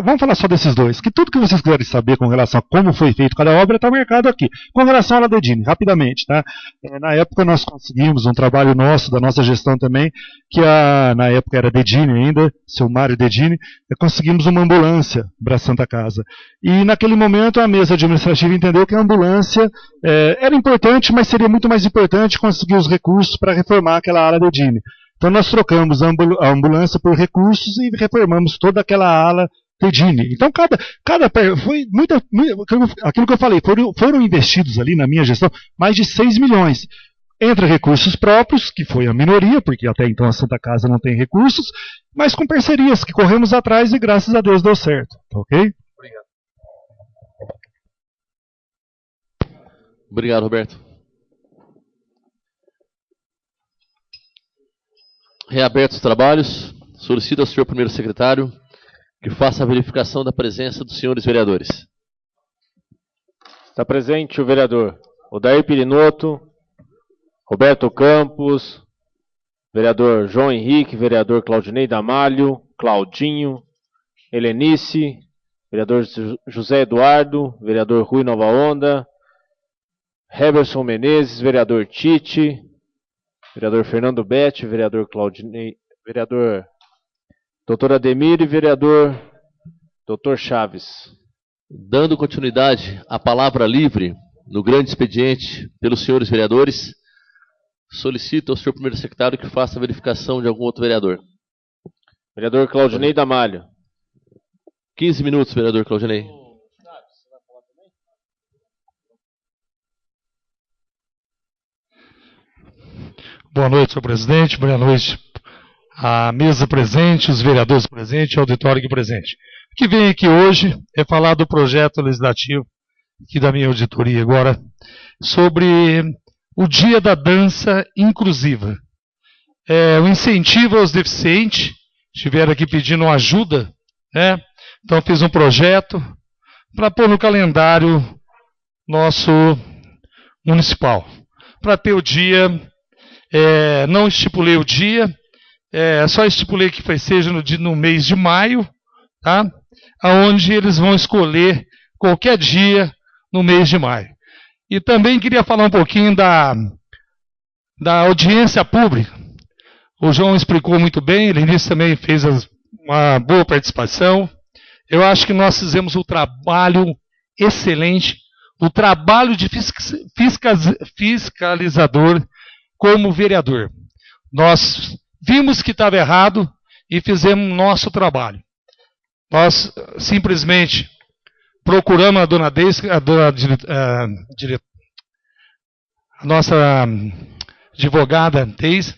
vamos falar só desses dois, que tudo que vocês quiserem saber com relação a como foi feito cada obra está marcado aqui. Com relação à ala Dedini, rapidamente, tá? Na época nós conseguimos um trabalho nosso, da nossa gestão também, que na época era Dedini ainda, seu Mário Dedini, conseguimos uma ambulância para a Santa Casa. E naquele momento a mesa administrativa entendeu que a ambulância era importante, mas seria muito mais importante conseguir os recursos para reformar aquela ala Dedini. Então nós trocamos a ambulância por recursos e reformamos toda aquela ala Dedini. Então foi aquilo que eu falei, foram investidos ali na minha gestão mais de 6 milhões. Entre recursos próprios, que foi a minoria, porque até então a Santa Casa não tem recursos, mas com parcerias que corremos atrás e graças a Deus deu certo. Ok? Obrigado. Obrigado, Roberto. Reabertos os trabalhos, solicito ao senhor primeiro secretário que faça a verificação da presença dos senhores vereadores. Está presente o vereador Odair Pirinotto, Roberto Campos, vereador João Henrique, vereador Claudinei Damalho, Claudinho, Helenice, vereador José Eduardo, vereador Rui Nova Onda, Heberson Menezes, vereador Tite, vereador Fernando Betti, vereador Claudinei, vereador Dr. Ademir e vereador Dr. Chaves. Dando continuidade à palavra livre no grande expediente pelos senhores vereadores, solicito ao senhor primeiro secretário que faça a verificação de algum outro vereador. Vereador Claudinei Damalho. 15 minutos, vereador Claudinei. Boa noite, senhor presidente. Boa noite à mesa presente, os vereadores presentes, ao auditório aqui presente. O que vem aqui hoje é falar do projeto legislativo, aqui da minha auditoria agora, sobre o Dia da Dança Inclusiva. O incentivo aos deficientes, estiveram aqui pedindo ajuda, né? Então fiz um projeto para pôr no calendário nosso municipal, para ter o dia. Não estipulei o dia, só estipulei que seja no mês de maio, tá? Onde eles vão escolher qualquer dia no mês de maio. E também queria falar um pouquinho da audiência pública. O João explicou muito bem, ele nisso também fez uma boa participação. Eu acho que nós fizemos um trabalho excelente, o trabalho de fiscalizador como vereador. Nós vimos que estava errado e fizemos nosso trabalho. Nós simplesmente procuramos a dona Deise, a nossa advogada Deise.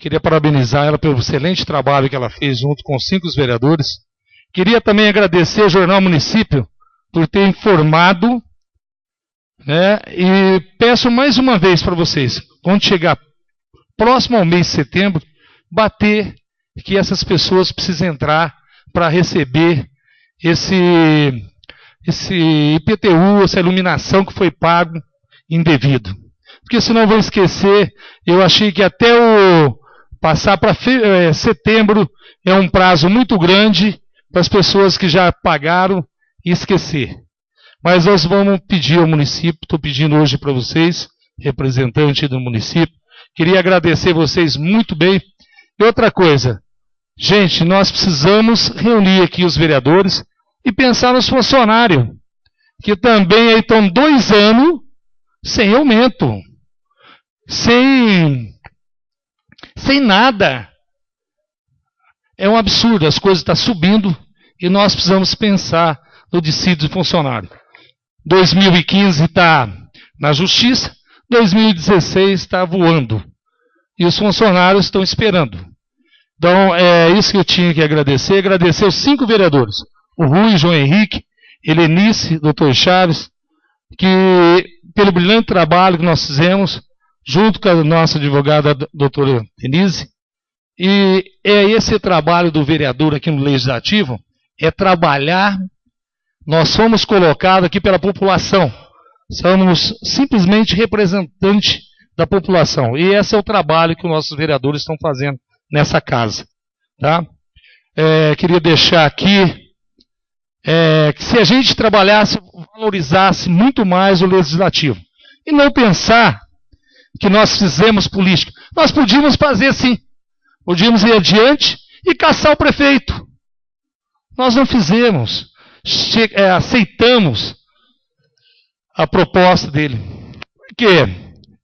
Queria parabenizar ela pelo excelente trabalho que ela fez junto com os 5 vereadores. Queria também agradecer ao Jornal Município por ter informado, né, e peço mais uma vez para vocês, quando chegar próximo ao mês de setembro, bater que essas pessoas precisam entrar para receber esse IPTU, essa iluminação que foi pago indevido. Porque senão vou esquecer, eu achei que até passar para setembro é um prazo muito grande para as pessoas que já pagaram e esquecer. Mas nós vamos pedir ao município, estou pedindo hoje para vocês, representante do município, queria agradecer vocês muito bem. E outra coisa, gente, nós precisamos reunir aqui os vereadores e pensar nos funcionários, que também aí estão 2 anos sem aumento, sem nada. É um absurdo, as coisas estão subindo e nós precisamos pensar no dissídio de funcionário. 2015 está na justiça, 2016 está voando. E os funcionários estão esperando. Então, é isso que eu tinha que agradecer. Agradecer os 5 vereadores. O Rui, João Henrique, Helenice, Dr. Chaves, que pelo brilhante trabalho que nós fizemos, junto com a nossa advogada, doutora Denise. E é esse trabalho do vereador aqui no Legislativo, é trabalhar. Nós somos colocados aqui pela população. Somos simplesmente representantes da população. E esse é o trabalho que os nossos vereadores estão fazendo nessa casa. Tá? Queria deixar aqui que se a gente trabalhasse, valorizasse muito mais o Legislativo. E não pensar que nós fizemos política. Nós podíamos fazer assim. Podíamos ir adiante e caçar o prefeito. Nós não fizemos. Aceitamos a proposta dele. Porque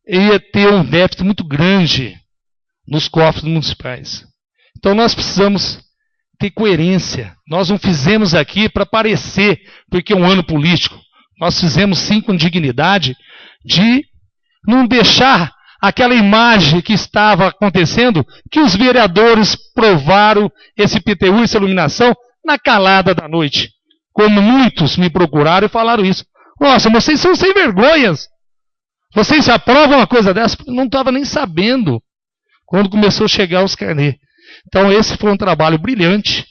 ia ter um déficit muito grande nos cofres municipais. Então nós precisamos ter coerência. Nós não fizemos aqui para parecer, porque é um ano político. Nós fizemos sim com dignidade de não deixar aquela imagem que estava acontecendo, que os vereadores provaram esse IPTU, essa iluminação, na calada da noite. Como muitos me procuraram e falaram isso. Nossa, vocês são sem vergonhas. Vocês aprovam uma coisa dessa? Eu não estava nem sabendo quando começou a chegar os carnês. Então esse foi um trabalho brilhante.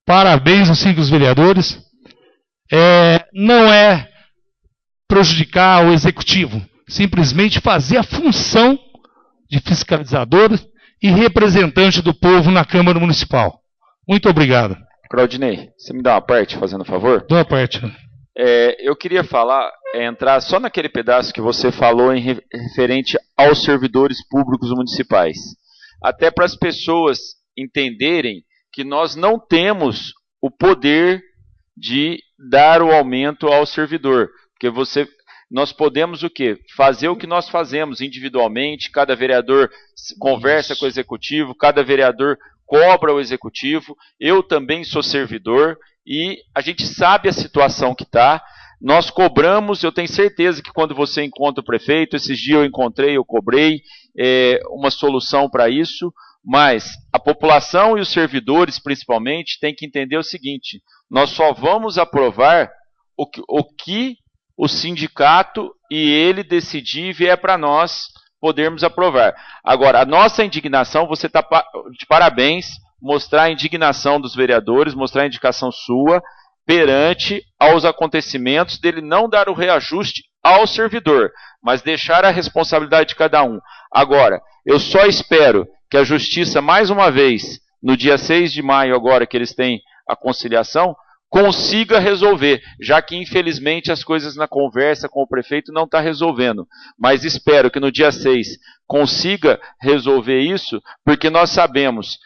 Parabéns aos 5 vereadores. Não é prejudicar o executivo. Simplesmente fazer a função de fiscalizador e representante do povo na Câmara Municipal. Muito obrigado. Claudinei, você me dá uma parte, fazendo favor? Dá uma parte. Eu queria entrar só naquele pedaço que você falou referente aos servidores públicos municipais. Até para as pessoas entenderem que nós não temos o poder de dar o aumento ao servidor. Porque nós podemos o quê? Fazer o que nós fazemos individualmente, cada vereador conversa com o executivo, cada vereador cobra o executivo, eu também sou servidor, e a gente sabe a situação que está, nós cobramos, eu tenho certeza que quando você encontra o prefeito, esses dias eu cobrei uma solução para isso, mas a população e os servidores, principalmente, têm que entender o seguinte, nós só vamos aprovar o que o sindicato e ele decidir vier para nós podermos aprovar. Agora, a nossa indignação, você está de parabéns, mostrar a indignação dos vereadores, mostrar a indicação sua perante aos acontecimentos dele não dar o reajuste ao servidor, mas deixar a responsabilidade de cada um. Agora, eu só espero que a Justiça, mais uma vez, no dia 6 de maio, agora que eles têm a conciliação, consiga resolver, já que infelizmente as coisas na conversa com o prefeito não está resolvendo. Mas espero que no dia 6 consiga resolver isso, porque nós sabemos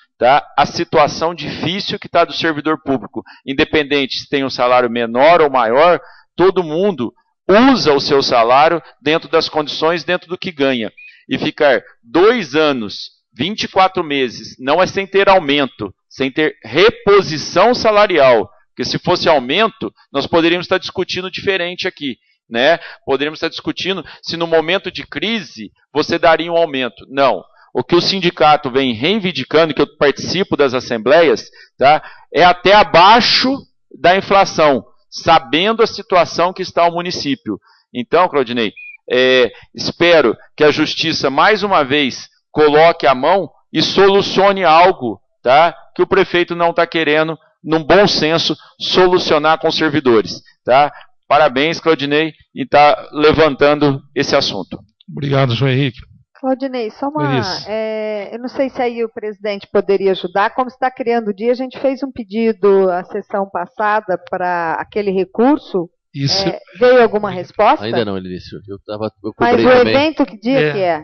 a situação difícil que está do servidor público. Independente se tem um salário menor ou maior, todo mundo usa o seu salário dentro das condições, dentro do que ganha. E ficar 2 anos, 24 meses, não é sem ter aumento, sem ter reposição salarial. Porque se fosse aumento, nós poderíamos estar discutindo diferente aqui, né? Poderíamos estar discutindo se no momento de crise você daria um aumento. Não. O que o sindicato vem reivindicando, que eu participo das assembleias, é até abaixo da inflação, sabendo a situação que está o município. Então, Claudinei, espero que a Justiça, mais uma vez, coloque a mão e solucione algo que o prefeito não está querendo, num bom senso, solucionar com os servidores. Parabéns, Claudinei, e está levantando esse assunto. Obrigado, João Henrique. Claudinei, só eu não sei se aí o presidente poderia ajudar. Como está criando o dia, a gente fez um pedido a sessão passada para aquele recurso. Isso. Veio alguma resposta? Ainda não, Elício. Mas o evento, que dia que é?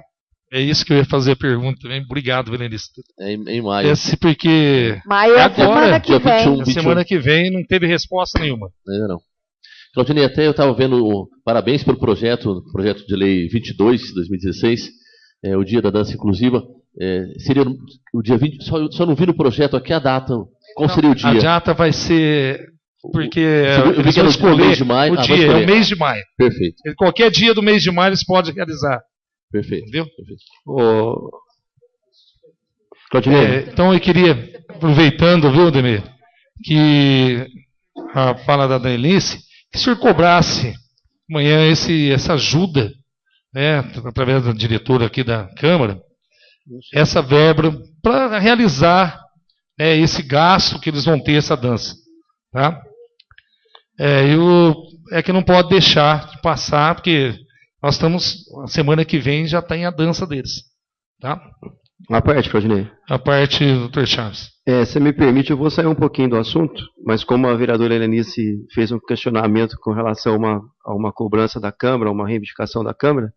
É isso que eu ia fazer a pergunta também. Obrigado, Belenice. Em maio. Porque maio é agora, semana que vem. Semana que vem não teve resposta nenhuma. Ainda não. Claudinei, até eu estava vendo, parabéns pelo projeto de lei 22 de 2016, o dia da dança inclusiva. Seria o dia 20, só não vi no projeto aqui a data. Qual seria o dia? A data vai ser... Porque eles vão escolher o dia, é o mês de maio. Perfeito. Qualquer dia do mês de maio eles podem realizar. Perfeito. Entendeu? Perfeito. Então eu queria, aproveitando, viu, Demir, que a fala da Denilice, que o senhor cobrasse amanhã essa ajuda, através da diretora aqui da Câmara, essa verba para realizar esse gasto que eles vão ter essa dança. Tá? Que não pode deixar de passar, porque nós estamos, a semana que vem já tem a dança deles. Tá? A parte, Claudinei. A parte, doutor Chaves. Se me permite, eu vou sair um pouquinho do assunto, mas como a vereadora Helenice fez um questionamento com relação a uma cobrança da Câmara, uma reivindicação da Câmara,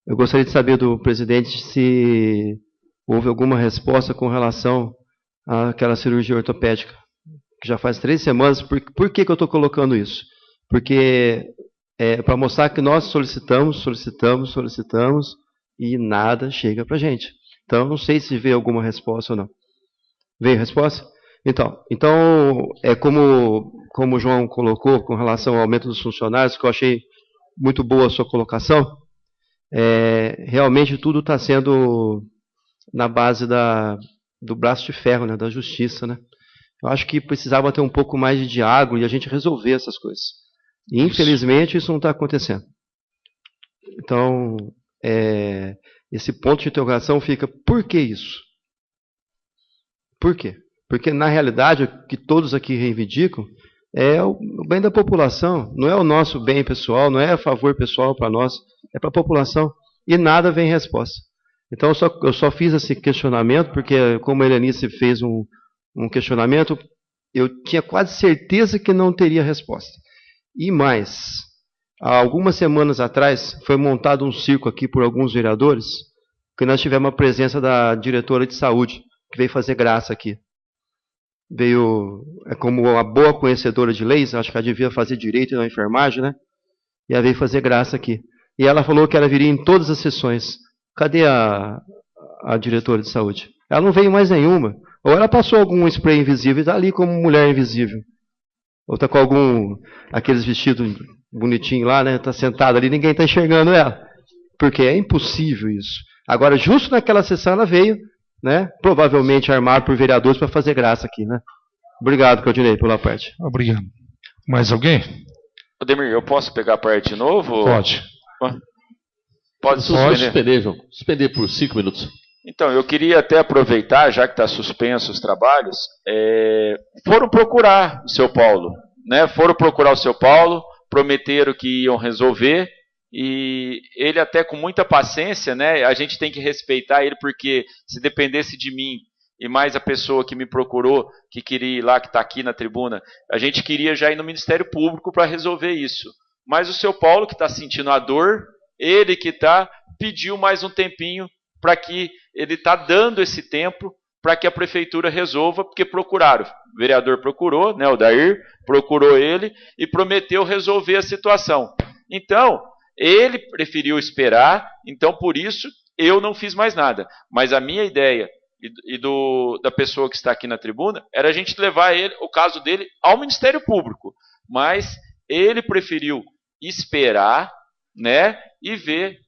eu gostaria de saber do presidente se houve alguma resposta com relação àquela cirurgia ortopédica, que já faz 3 semanas. Por que eu estou colocando isso? Porque para mostrar que nós solicitamos e nada chega para a gente. Então, não sei se veio alguma resposta ou não. Veio resposta? Então como o João colocou com relação ao aumento dos funcionários, que eu achei muito boa a sua colocação, realmente tudo está sendo na base do braço de ferro, da justiça. Eu acho que precisava ter um pouco mais de diálogo e a gente resolver essas coisas. E, infelizmente, isso não está acontecendo. Então, esse ponto de interrogação fica, por que isso? Por quê? Porque, na realidade, o que todos aqui reivindicam é o bem da população, não é o nosso bem pessoal, não é a favor pessoal para nós, é para a população. E nada vem em resposta. Então, eu só fiz esse questionamento, porque, como a Helenice fez um questionamento, eu tinha quase certeza que não teria resposta. E mais, há algumas semanas atrás, foi montado um circo aqui por alguns vereadores, que nós tivemos a presença da diretora de saúde, que veio fazer graça aqui. Veio, como uma boa conhecedora de leis, acho que ela devia fazer direito na enfermagem, né? E ela veio fazer graça aqui. E ela falou que ela viria em todas as sessões. Cadê a diretora de saúde? Ela não veio mais nenhuma. Ou ela passou algum spray invisível e está ali como mulher invisível. Ou está com aqueles vestidos bonitinhos lá, né? Está sentada ali, ninguém está enxergando ela. Porque é impossível isso. Agora, justo naquela sessão ela veio, né? Provavelmente armado por vereadores para fazer graça aqui, né? Obrigado, Claudinei, pela parte. Obrigado. Mais alguém? Ademir, eu posso pegar a parte de novo? Pode. Pode suspender, João. Suspender por 5 minutos. Então, eu queria até aproveitar, já que está suspenso os trabalhos, foram procurar o seu Paulo, né? Foram procurar o seu Paulo, prometeram que iam resolver, e ele até com muita paciência, né? A gente tem que respeitar ele, porque se dependesse de mim e mais a pessoa que me procurou, que queria ir lá, que está aqui na tribuna, a gente queria já ir no Ministério Público para resolver isso. Mas o seu Paulo, que está sentindo a dor, ele que pediu mais um tempinho para que ele está dando esse tempo para que a prefeitura resolva, porque procuraram. O vereador procurou, né, o Dair, procurou ele e prometeu resolver a situação. Então, ele preferiu esperar, então por isso eu não fiz mais nada. Mas a minha ideia da pessoa que está aqui na tribuna era a gente levar o caso dele ao Ministério Público. Mas ele preferiu esperar, né, e ver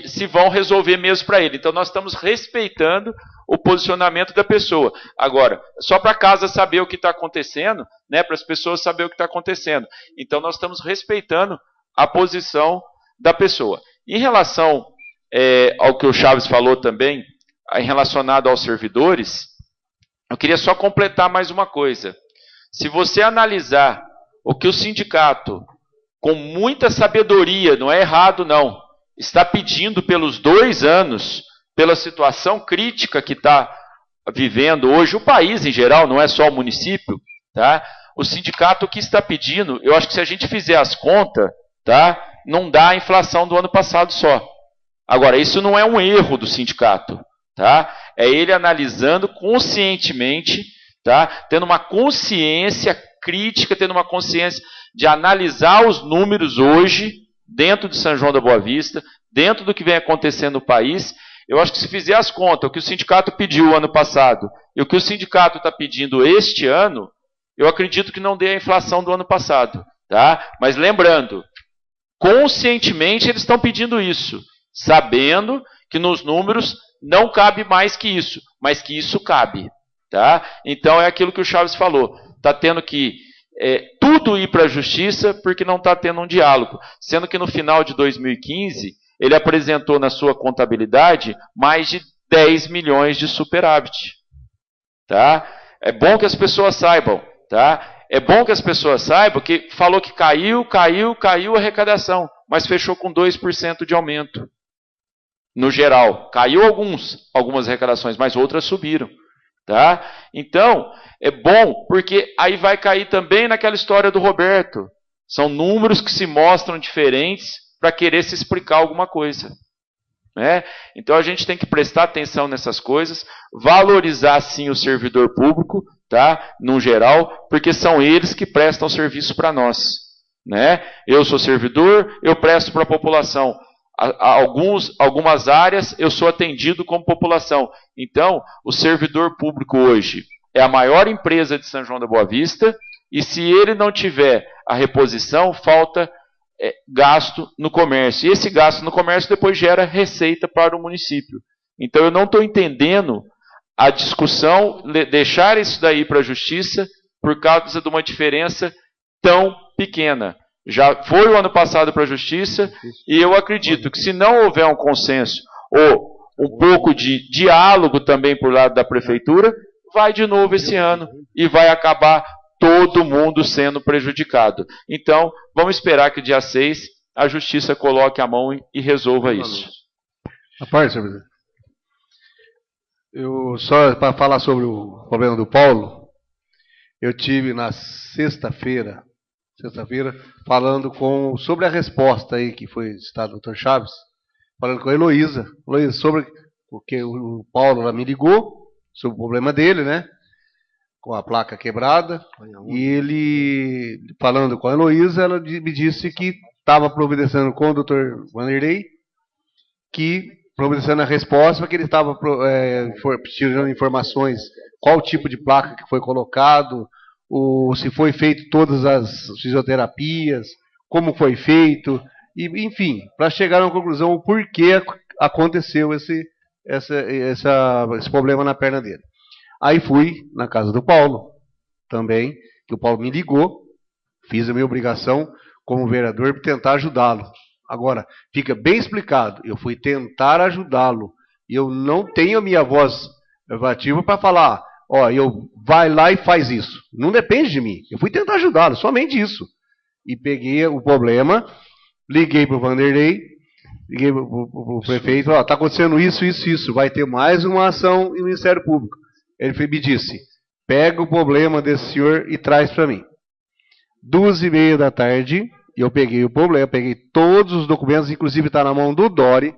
se vão resolver mesmo para ele. Então nós estamos respeitando o posicionamento da pessoa. Agora, só para a casa saber o que está acontecendo, né, para as pessoas saberem o que está acontecendo. Então nós estamos respeitando a posição da pessoa. Em relação ao que o Chaves falou também, relacionado aos servidores, eu queria só completar mais uma coisa. Se você analisar o que o sindicato, com muita sabedoria, não é errado não, está pedindo pelos 2 anos, pela situação crítica que está vivendo hoje, o país em geral, não é só o município, tá? O sindicato que está pedindo, eu acho que se a gente fizer as contas, tá? Não dá a inflação do ano passado só. Agora, isso não é um erro do sindicato, tá? É ele analisando conscientemente, tá? Tendo uma consciência crítica, tendo uma consciência de analisar os números hoje, dentro de São João da Boa Vista, dentro do que vem acontecendo no país. Eu acho que se fizer as contas, o que o sindicato pediu ano passado e o que o sindicato está pedindo este ano, eu acredito que não dê a inflação do ano passado, tá? Mas lembrando, conscientemente eles estão pedindo isso, sabendo que nos números não cabe mais que isso, mas que isso cabe, tá? Então é aquilo que o Chaves falou, está tendo que tudo ir para a justiça porque não está tendo um diálogo, sendo que no final de 2015 ele apresentou na sua contabilidade mais de 10 milhões de superávit, tá? É bom que as pessoas saibam, tá? É bom que as pessoas saibam que falou que caiu a arrecadação, mas fechou com 2% de aumento. No geral, caiu algumas arrecadações, mas outras subiram. Tá? Então, é bom, porque aí vai cair também naquela história do Roberto. São números que se mostram diferentes para querer se explicar alguma coisa. Né? Então a gente tem que prestar atenção nessas coisas, valorizar sim o servidor público, tá? No geral, porque são eles que prestam serviço para nós. Né? Eu sou servidor, eu presto para a população. Algumas áreas eu sou atendido como população. Então, o servidor público hoje é a maior empresa de São João da Boa Vista, e se ele não tiver a reposição, falta gasto no comércio. E esse gasto no comércio depois gera receita para o município. Então, eu não estou entendendo a discussão, deixar isso daí para a justiça por causa de uma diferença tão pequena. Já foi o ano passado para a justiça, e eu acredito que se não houver um consenso ou um pouco de diálogo também por lado da prefeitura, vai de novo esse ano e vai acabar todo mundo sendo prejudicado. Então, vamos esperar que dia 6 a justiça coloque a mão e resolva isso. A parte, senhor presidente. Eu só para falar sobre o problema do Paulo, eu tive na sexta-feira, falando sobre a resposta aí que foi citada do Dr. Chaves, falando com a Heloísa sobre porque o Paulo lá me ligou sobre o problema dele, né? Com a placa quebrada, e ele, falando com a Heloísa, ela me disse que estava providenciando com o Dr. Vanderlei, providenciando a resposta, que ele estava tirando informações, qual tipo de placa que foi colocado, se foi feito todas as fisioterapias, como foi feito, e, enfim, para chegar a uma conclusão, o porquê aconteceu esse problema na perna dele. Aí fui na casa do Paulo, também, que o Paulo me ligou, fiz a minha obrigação como vereador para tentar ajudá-lo. Agora, fica bem explicado, eu fui tentar ajudá-lo, e eu não tenho a minha voz ativa para falar, vai lá e faz isso. Não depende de mim, eu fui tentar ajudá-lo, somente isso. E peguei o problema, liguei para o Vanderlei, liguei para o prefeito, está acontecendo isso, vai ter mais uma ação no Ministério Público. Ele me disse, pega o problema desse senhor e traz para mim. 2h30 da tarde, eu peguei o problema, peguei todos os documentos, inclusive está na mão do Dori,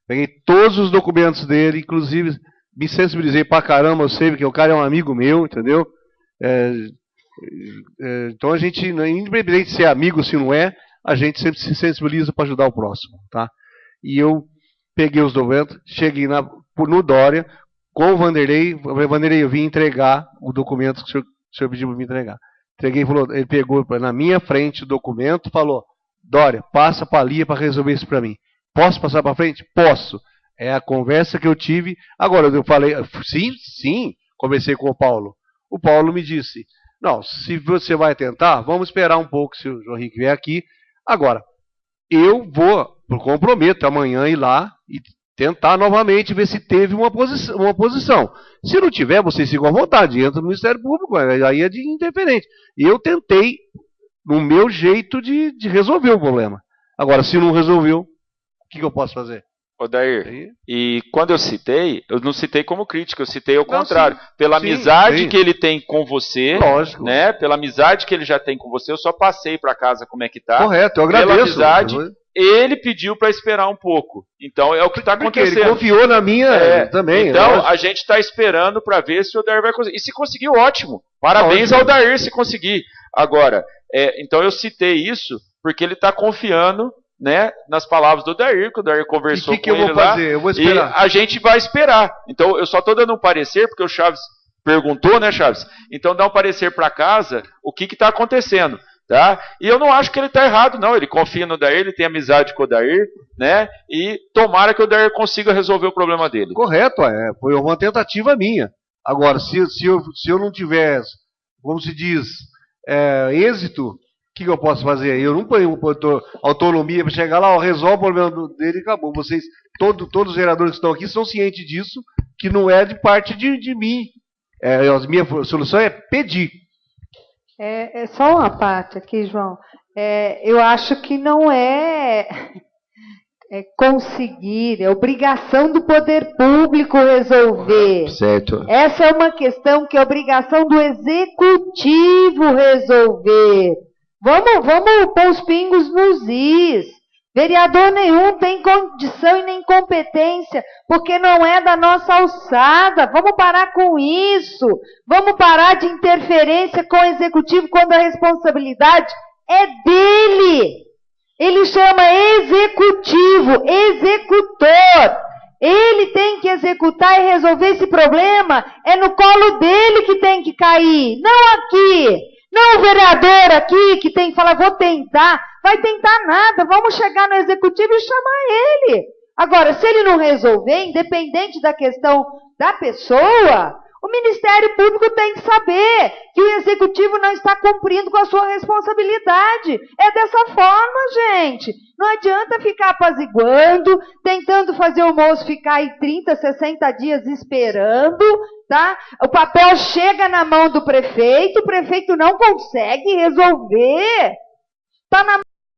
peguei todos os documentos dele, inclusive me sensibilizei pra caramba, eu sei, porque o cara é um amigo meu, entendeu? Então a gente, independente de ser amigo, se não é, a gente sempre se sensibiliza para ajudar o próximo, tá? E eu peguei os documentos, cheguei no Dória, com o Vanderlei, eu vim entregar o documento que o senhor pediu para me entregar. Entreguei, ele pegou na minha frente o documento, falou, Dória, passa para a Lia para resolver isso para mim. Posso passar para frente? Posso. É a conversa que eu tive. Agora, eu falei, sim, conversei com o Paulo. O Paulo me disse, não, se você vai tentar, vamos esperar um pouco se o João Henrique vier aqui. Agora, eu vou, por comprometo, amanhã ir lá e tentar novamente ver se teve uma posição. Se não tiver, vocês ficam à vontade, entra no Ministério Público, aí é de interferente. E eu tentei, no meu jeito, de resolver o problema. Agora, se não resolveu, o que eu posso fazer? Odair, e quando eu não citei como crítica, eu citei ao contrário. Pela amizade que ele tem com você, lógico, né? Pela amizade que ele já tem com você, eu só passei para casa como é que tá. Correto, eu agradeço. Pela amizade, ele pediu para esperar um pouco. Então é o que está acontecendo. Ele confiou na minha também. Então a gente está esperando para ver se o Odair vai conseguir. E se conseguir, ótimo. Parabéns ao Odair se conseguir. Agora, então eu citei isso porque ele está confiando, né, nas palavras do Odair, que o Odair conversou com ele lá, eu vou esperar. E a gente vai esperar. Então, eu só estou dando um parecer, porque o Chaves perguntou, né, Chaves? Então, dá um parecer para casa, o que está acontecendo, tá? E eu não acho que ele está errado, não. Ele confia no Odair, ele tem amizade com o Odair, né? E tomara que o Odair consiga resolver o problema dele. Correto, foi uma tentativa minha. Agora, se eu não tiver, como se diz, êxito, o que eu posso fazer? Eu não ponho autonomia para chegar lá, resolve o problema dele e acabou. Vocês, todos os vereadores que estão aqui são cientes disso, que não é de parte de mim. A minha solução é pedir. É só uma parte aqui, João. Eu acho que não é conseguir, é obrigação do poder público resolver. Certo. Essa é uma questão que é obrigação do executivo resolver. Vamos pôr os pingos nos is. Vereador nenhum tem condição e nem competência, porque não é da nossa alçada. Vamos parar com isso. Vamos parar de interferência com o executivo quando a responsabilidade é dele. Ele chama executivo, executor. Ele tem que executar e resolver esse problema. É no colo dele que tem que cair, não aqui. Não o vereador aqui que tem que falar, vou tentar. Vai tentar nada, vamos chegar no executivo e chamar ele. Agora, se ele não resolver, independente da questão da pessoa, o Ministério Público tem que saber que o executivo não está cumprindo com a sua responsabilidade. É dessa forma, gente. Não adianta ficar apaziguando, tentando fazer o moço ficar aí 30, 60 dias esperando, tá? O papel chega na mão do prefeito, o prefeito não consegue resolver. Está na